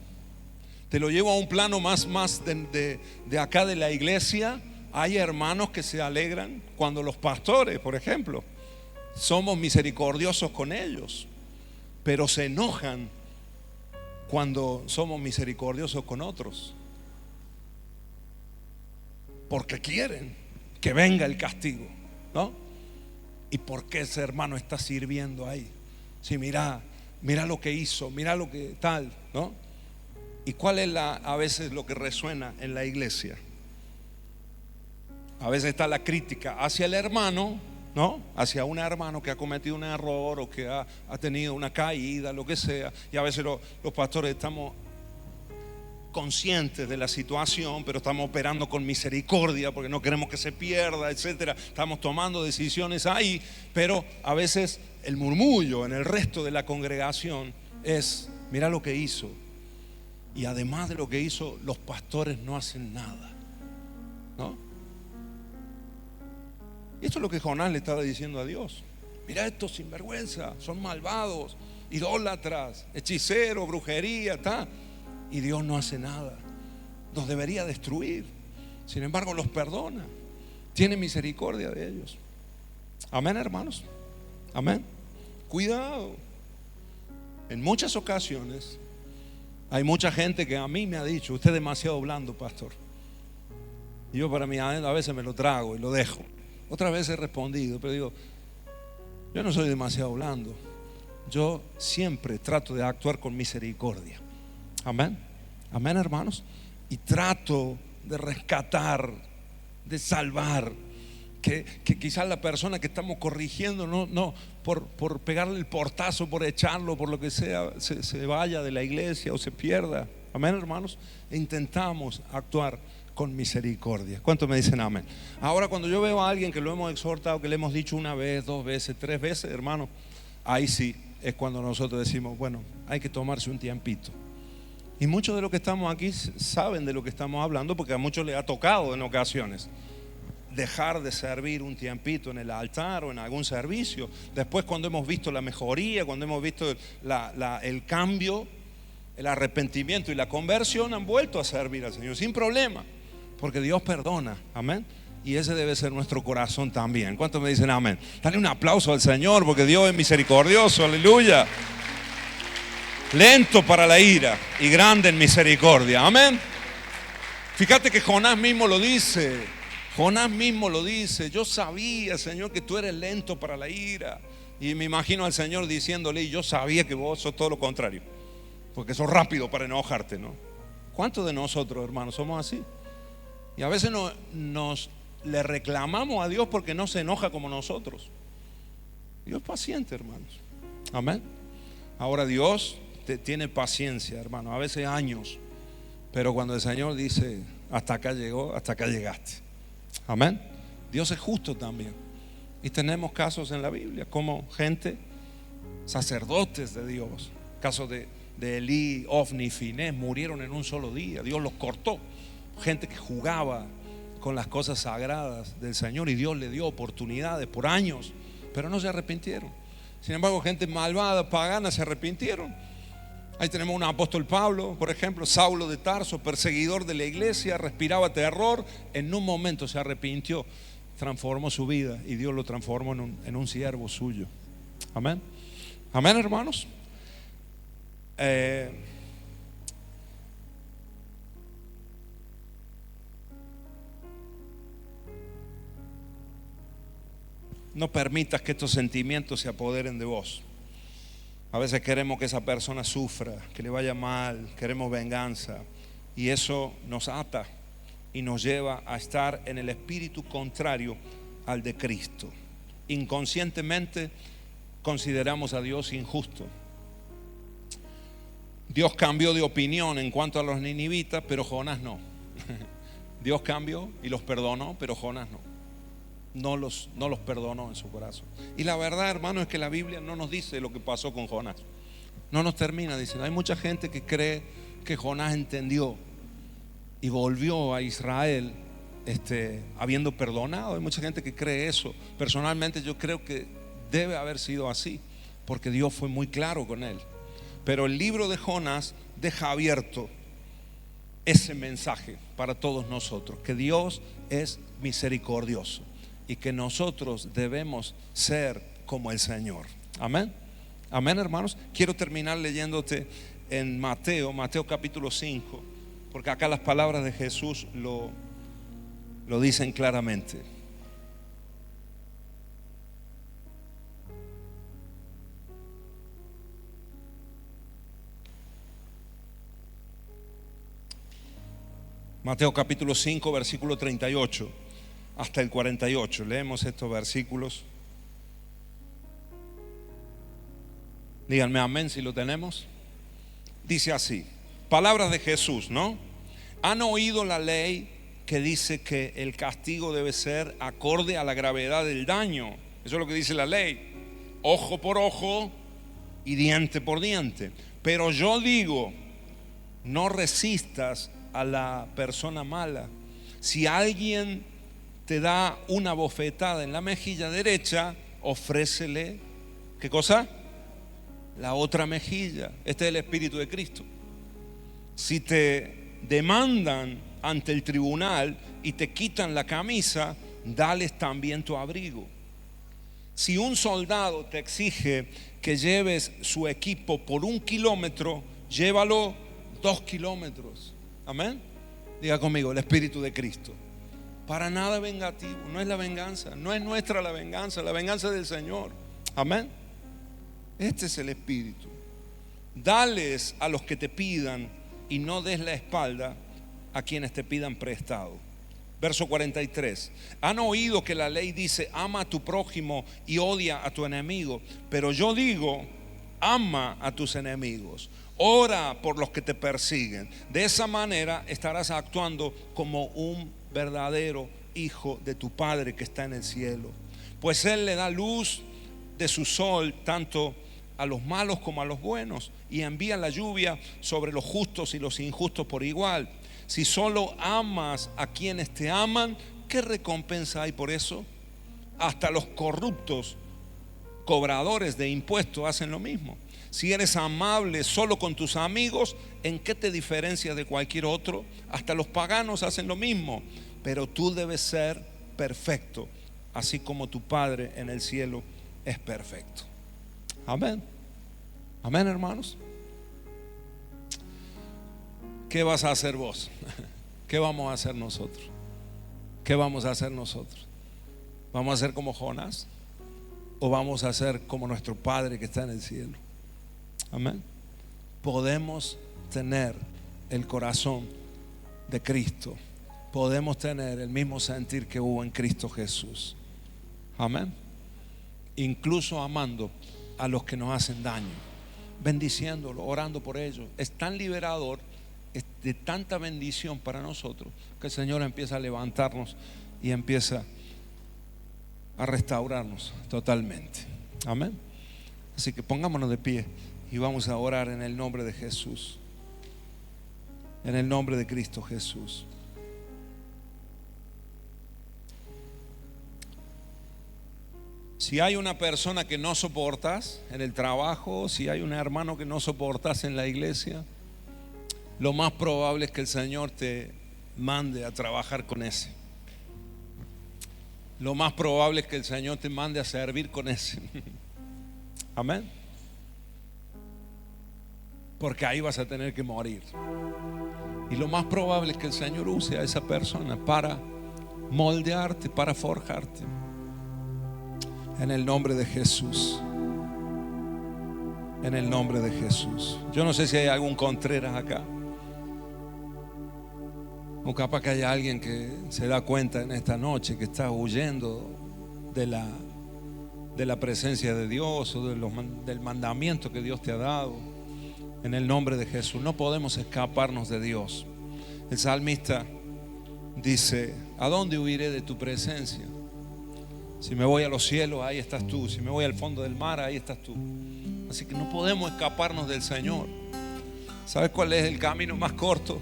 Te lo llevo a un plano más de acá de la iglesia. Hay hermanos que se alegran cuando los pastores, por ejemplo, somos misericordiosos con ellos, pero se enojan cuando somos misericordiosos con otros, porque quieren que venga el castigo, ¿no? ¿Y por qué ese hermano está sirviendo ahí? Si mira lo que hizo, mira lo que tal, ¿no? ¿Y cuál es a veces lo que resuena en la iglesia? A veces está la crítica hacia el hermano, ¿no? Hacia un hermano que ha cometido un error o que ha tenido una caída, lo que sea. Y a veces los pastores estamos conscientes de la situación, pero estamos operando con misericordia porque no queremos que se pierda, etcétera. Estamos tomando decisiones ahí, pero a veces el murmullo en el resto de la congregación es: mira lo que hizo. Y además de lo que hizo, los pastores no hacen nada, ¿no? Y esto es lo que Jonás le estaba diciendo a Dios. Mira estos sinvergüenza, son malvados, idólatras, hechiceros, brujería, tal. Y Dios no hace nada. Los debería destruir. Sin embargo, los perdona. Tiene misericordia de ellos. Amén, hermanos. Amén. Cuidado. En muchas ocasiones hay mucha gente que a mí me ha dicho: usted es demasiado blando, pastor. Y yo, para mí, a veces me lo trago y lo dejo. Otras veces he respondido, pero digo: yo no soy demasiado blando. Yo siempre trato de actuar con misericordia. Amén. Amén, hermanos. Y trato de rescatar, de salvar. Que quizás la persona que estamos corrigiendo no por pegarle el portazo, por echarlo, por lo que sea, se vaya de la iglesia o se pierda. Amén, hermanos. E intentamos actuar con misericordia. ¿Cuántos me dicen amén? Ahora, cuando yo veo a alguien que lo hemos exhortado, que le hemos dicho una vez, 2 veces, 3 veces, hermano, ahí sí es cuando nosotros decimos: bueno, hay que tomarse un tiempito. Y muchos de los que estamos aquí saben de lo que estamos hablando, porque a muchos les ha tocado en ocasiones dejar de servir un tiempito en el altar o en algún servicio. Después, cuando hemos visto la mejoría, cuando hemos visto el cambio, el arrepentimiento y la conversión, han vuelto a servir al Señor sin problema, porque Dios perdona. Amén. Y ese debe ser nuestro corazón también. ¿Cuántos me dicen amén? Dale un aplauso al Señor, porque Dios es misericordioso. Aleluya. Lento para la ira y grande en misericordia. Amén. Fíjate que Jonás mismo lo dice. Jonás mismo lo dice: yo sabía, Señor, que tú eres lento para la ira. Y me imagino al Señor diciéndole: yo sabía que vos sos todo lo contrario, porque sos rápido para enojarte, ¿no? ¿Cuántos de nosotros, hermanos, somos así? Y a veces le reclamamos a Dios porque no se enoja como nosotros. Dios es paciente, hermanos. Amén. Ahora, Dios tiene paciencia, hermano, a veces años, pero cuando el Señor dice: hasta acá llegó, hasta acá llegaste. Amén. Dios es justo también. Y tenemos casos en la Biblia como gente, sacerdotes de Dios, casos de Elí, Ofni y Finés, murieron en un solo día. Dios los cortó. Gente que jugaba con las cosas sagradas del Señor, y Dios le dio oportunidades por años, pero no se arrepintieron. Sin embargo, gente malvada, pagana, se arrepintieron. Ahí tenemos un apóstol Pablo, por ejemplo, Saulo de Tarso, perseguidor de la iglesia, respiraba terror, en un momento se arrepintió transformó su vida y Dios lo transformó en un siervo suyo. Amén. Amén, hermanos. No permitas que estos sentimientos se apoderen de vos. A veces queremos que esa persona sufra, que le vaya mal, queremos venganza, y eso nos ata y nos lleva a estar en el espíritu contrario al de Cristo. Inconscientemente consideramos a Dios injusto. Dios cambió de opinión en cuanto a los ninivitas, pero Jonás no. Dios cambió y los perdonó, pero Jonás no. No los perdonó en su corazón. Y la verdad, hermano, es que la Biblia no nos dice lo que pasó con Jonás. No nos termina diciendo. Hay mucha gente que cree que Jonás entendió y volvió a Israel habiendo perdonado. Hay mucha gente que cree eso. Personalmente yo creo que debe haber sido así, porque Dios fue muy claro con él. Pero el libro de Jonás deja abierto ese mensaje para todos nosotros, que Dios es misericordioso y que nosotros debemos ser como el Señor. Amén. Amén, hermanos. Quiero terminar leyéndote en Mateo capítulo 5, porque acá las palabras de Jesús lo dicen claramente. Mateo capítulo 5, versículo 38 hasta el 48. Leemos estos versículos. Díganme amén si lo tenemos. Dice así, palabras de Jesús, ¿no? ¿Han oído la ley que dice que el castigo debe ser acorde a la gravedad del daño? Eso es lo que dice la ley. Ojo por ojo y diente por diente. Pero yo digo, no resistas a la persona mala. Si alguien te da una bofetada en la mejilla derecha, ofrécele, ¿qué cosa? La otra mejilla. Este es el Espíritu de Cristo. Si te demandan ante el tribunal y te quitan la camisa, dales también tu abrigo. Si un soldado te exige que lleves su equipo por 1 kilómetro, llévalo 2 kilómetros. Amén. Diga conmigo, el Espíritu de Cristo. Para nada vengativo, no es la venganza, no es nuestra la venganza es del Señor. Amén. Este es el Espíritu. Dales a los que te pidan y no des la espalda a quienes te pidan prestado. Verso 43. Han oído que la ley dice, ama a tu prójimo y odia a tu enemigo. Pero yo digo, ama a tus enemigos. Ora por los que te persiguen. De esa manera estarás actuando como un verdadero hijo de tu Padre que está en el cielo. Pues Él le da luz de su sol tanto a los malos como a los buenos, y envía la lluvia sobre los justos y los injustos por igual. Si solo amas a quienes te aman, ¿qué recompensa hay por eso? Hasta los corruptos cobradores de impuestos hacen lo mismo. Si eres amable solo con tus amigos, ¿en qué te diferencias de cualquier otro? Hasta los paganos hacen lo mismo. Pero tú debes ser perfecto, así como tu Padre en el cielo es perfecto. Amén. Amén, hermanos. ¿Qué vas a hacer vos? ¿Qué vamos a hacer nosotros? ¿Qué vamos a hacer nosotros? ¿Vamos a ser como Jonás? ¿O vamos a ser como nuestro Padre que está en el cielo? Amén. Podemos tener el corazón de Cristo. Podemos tener el mismo sentir que hubo en Cristo Jesús. Amén. Incluso amando a los que nos hacen daño, bendiciéndolo, orando por ellos. Es tan liberador, es de tanta bendición para nosotros, que el Señor empieza a levantarnos y empieza a restaurarnos totalmente. Amén. Así que pongámonos de pie y vamos a orar en el nombre de Jesús, en el nombre de Cristo Jesús. Si hay una persona que no soportas en el trabajo, si hay un hermano que no soportas en la iglesia, lo más probable es que el Señor te mande a trabajar con ese. lo más probable es que el Señor te mande a servir con ese. Amén. Porque ahí vas a tener que morir. Y lo más probable es que el Señor use a esa persona para moldearte, para forjarte. En el nombre de Jesús. En el nombre de Jesús. Yo no sé si hay algún Contreras acá, o capaz que haya alguien que se da cuenta en esta noche que está huyendo de la presencia de Dios o del mandamiento que Dios te ha dado. En el nombre de Jesús no podemos escaparnos de Dios. El salmista dice: ¿a dónde huiré de tu presencia? Si me voy a los cielos, ahí estás tú. Si me voy al fondo del mar, ahí estás tú. Así que no podemos escaparnos del Señor. ¿Sabes cuál es el camino más corto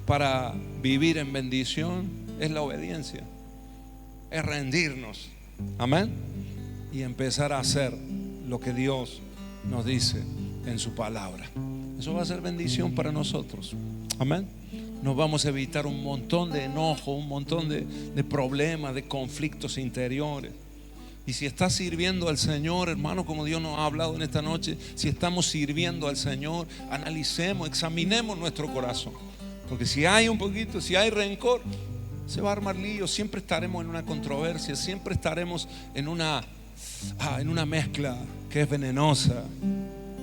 para vivir en bendición? Es la obediencia, es rendirnos, amén, y empezar a hacer lo que Dios nos dice en su palabra. Eso va a ser bendición para nosotros, amén. Nos vamos a evitar un montón de enojo, un montón de problemas, de conflictos interiores. Y si estás sirviendo al Señor, hermano, como Dios nos ha hablado en esta noche, si estamos sirviendo al Señor, analicemos, examinemos nuestro corazón. Porque si hay un poquito, si hay rencor, se va a armar lío. Siempre estaremos en una controversia, siempre estaremos en una mezcla que es venenosa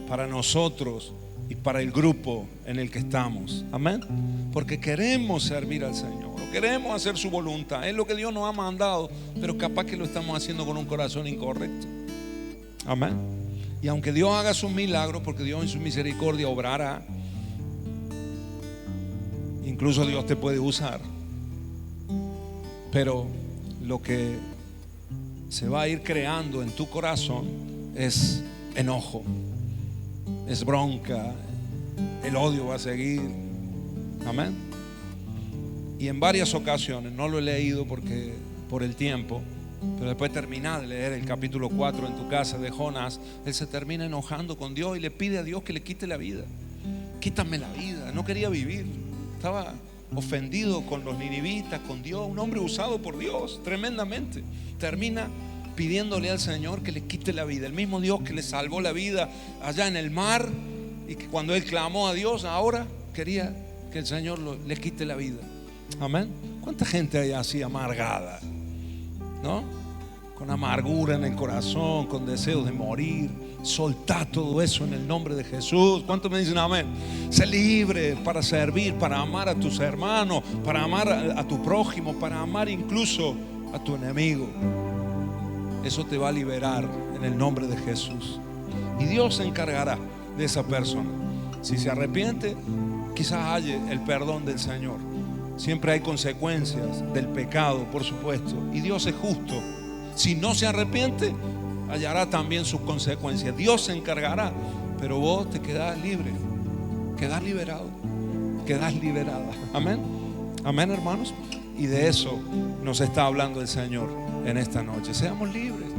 para nosotros y para el grupo en el que estamos. Amén. Porque queremos servir al Señor, queremos hacer su voluntad. Es lo que Dios nos ha mandado, pero capaz que lo estamos haciendo con un corazón incorrecto. Amén. Y aunque Dios haga sus milagros, porque Dios en su misericordia obrará, incluso Dios te puede usar, pero lo que se va a ir creando en tu corazón es enojo, es bronca, el odio va a seguir. Amén. Y en varias ocasiones, no lo he leído porque por el tiempo, pero después de terminar de leer el capítulo 4 en tu casa de Jonás, él se termina enojando con Dios y le pide a Dios que le quite la vida. Quítame la vida, no quería vivir. Estaba ofendido con los ninivitas, con Dios, un hombre usado por Dios tremendamente. Termina pidiéndole al Señor que le quite la vida. El mismo Dios que le salvó la vida allá en el mar, y que cuando él clamó a Dios, ahora quería que el Señor le quite la vida. Amén. ¿Cuánta gente hay así amargada? ¿No? Con amargura en el corazón, con deseos de morir. Soltá todo eso en el nombre de Jesús. ¿Cuántos me dicen amén? Sé libre para servir, para amar a tus hermanos, para amar a tu prójimo, para amar incluso a tu enemigo. Eso te va a liberar en el nombre de Jesús. Y Dios se encargará de esa persona. Si se arrepiente, quizás halle el perdón del Señor. Siempre hay consecuencias del pecado, por supuesto, y Dios es justo. Si no se arrepiente, hallará también sus consecuencias. Dios se encargará, pero vos te quedás libre, quedás liberado, quedás liberada. Amén. Amén, hermanos. Y de eso nos está hablando el Señor en esta noche. Seamos libres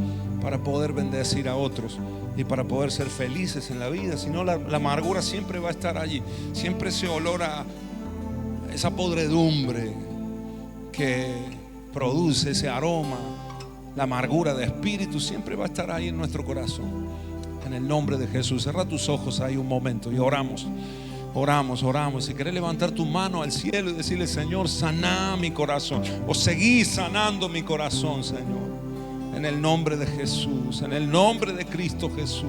para poder bendecir a otros y para poder ser felices en la vida. Si no, la amargura siempre va a estar allí. Siempre ese olor a esa podredumbre que produce ese aroma, la amargura de espíritu, siempre va a estar ahí en nuestro corazón. En el nombre de Jesús. Cierra tus ojos ahí un momento y oramos. Oramos. Si querés levantar tu mano al cielo y decirle: Señor, saná mi corazón, o seguí sanando mi corazón, Señor. En el nombre de Jesús, en el nombre de Cristo Jesús,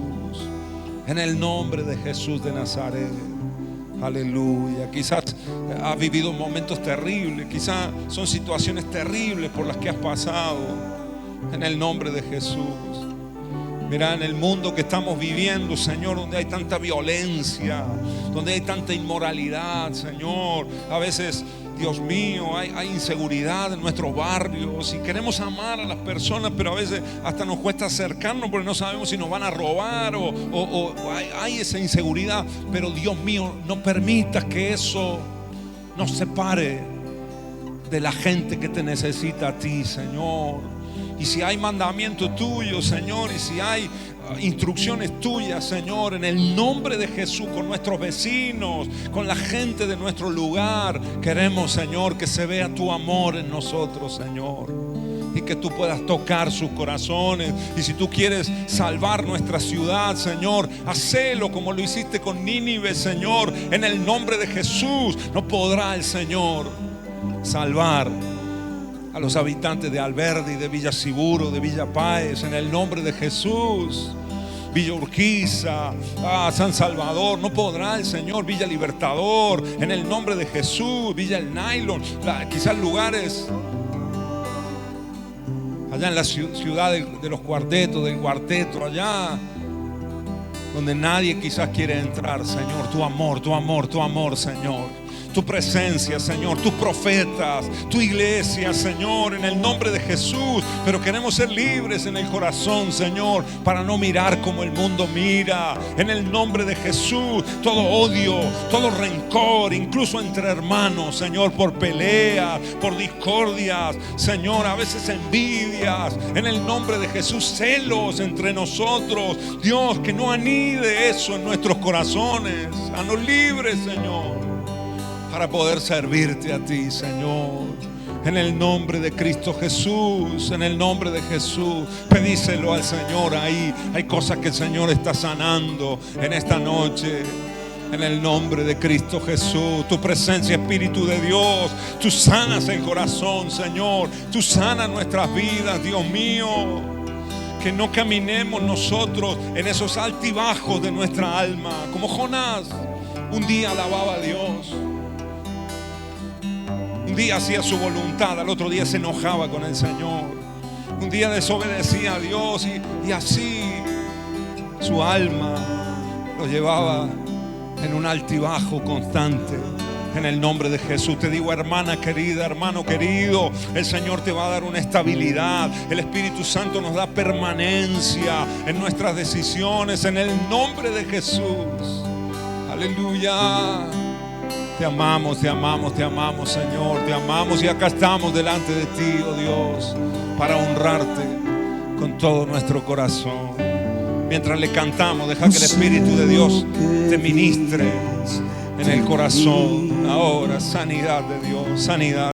en el nombre de Jesús de Nazaret. Aleluya. Quizás has vivido momentos terribles, quizás son situaciones terribles por las que has pasado. En el nombre de Jesús. Mira, en el mundo que estamos viviendo, Señor, donde hay tanta violencia, donde hay tanta inmoralidad, Señor, a veces, Dios mío, hay inseguridad en nuestros barrios y queremos amar a las personas, pero a veces hasta nos cuesta acercarnos porque no sabemos si nos van a robar o hay esa inseguridad. Pero Dios mío, no permitas que eso nos separe de la gente que te necesita a ti, Señor. Y si hay mandamientos tuyos, Señor, y si hay instrucciones tuyas, Señor, en el nombre de Jesús, con nuestros vecinos, con la gente de nuestro lugar, queremos, Señor, que se vea tu amor en nosotros, Señor. y que tú puedas tocar sus corazones. Y si tú quieres salvar nuestra ciudad, Señor, hacelo como lo hiciste con Nínive, Señor, en el nombre de Jesús. No podrá el Señor salvar a los habitantes de Alberdi, de Villa Siburo, de Villa Páez, en el nombre de Jesús. Villa Urquiza, San Salvador, no podrá el Señor. Villa Libertador, en el nombre de Jesús. Villa El Nylon, quizás lugares allá en la ciudad de los cuartetos, del cuarteto, allá donde nadie quizás quiere entrar, Señor. Tu amor, tu amor, tu amor, Señor. Tu presencia, Señor, tus profetas, tu iglesia, Señor, en el nombre de Jesús. Pero queremos ser libres en el corazón, Señor, para no mirar como el mundo mira. En el nombre de Jesús, todo odio, todo rencor, incluso entre hermanos, Señor, por peleas, por discordias, Señor, a veces envidias. En el nombre de Jesús, celos entre nosotros. Dios, que no anide eso en nuestros corazones. Haznos libres, Señor, para poder servirte a ti, Señor. En el nombre de Cristo Jesús, en el nombre de Jesús, pedíselo al Señor ahí. Hay cosas que el Señor está sanando en esta noche. En el nombre de Cristo Jesús, tu presencia, Espíritu de Dios, tú sanas el corazón, Señor. Tú sanas nuestras vidas, Dios mío. Que no caminemos nosotros en esos altibajos de nuestra alma. Como Jonás, un día alababa a Dios, un día hacía su voluntad, al otro día se enojaba con el Señor. Un día desobedecía a Dios y así su alma lo llevaba en un altibajo constante. En el nombre de Jesús te digo, hermana querida, hermano querido, el Señor te va a dar una estabilidad. El Espíritu Santo nos da permanencia en nuestras decisiones. En el nombre de Jesús. Aleluya. Te amamos, te amamos, te amamos, Señor, te amamos. Y acá estamos delante de ti, oh Dios, para honrarte con todo nuestro corazón. Mientras le cantamos, deja que el Espíritu de Dios te ministre en el corazón. Ahora, sanidad de Dios, sanidad.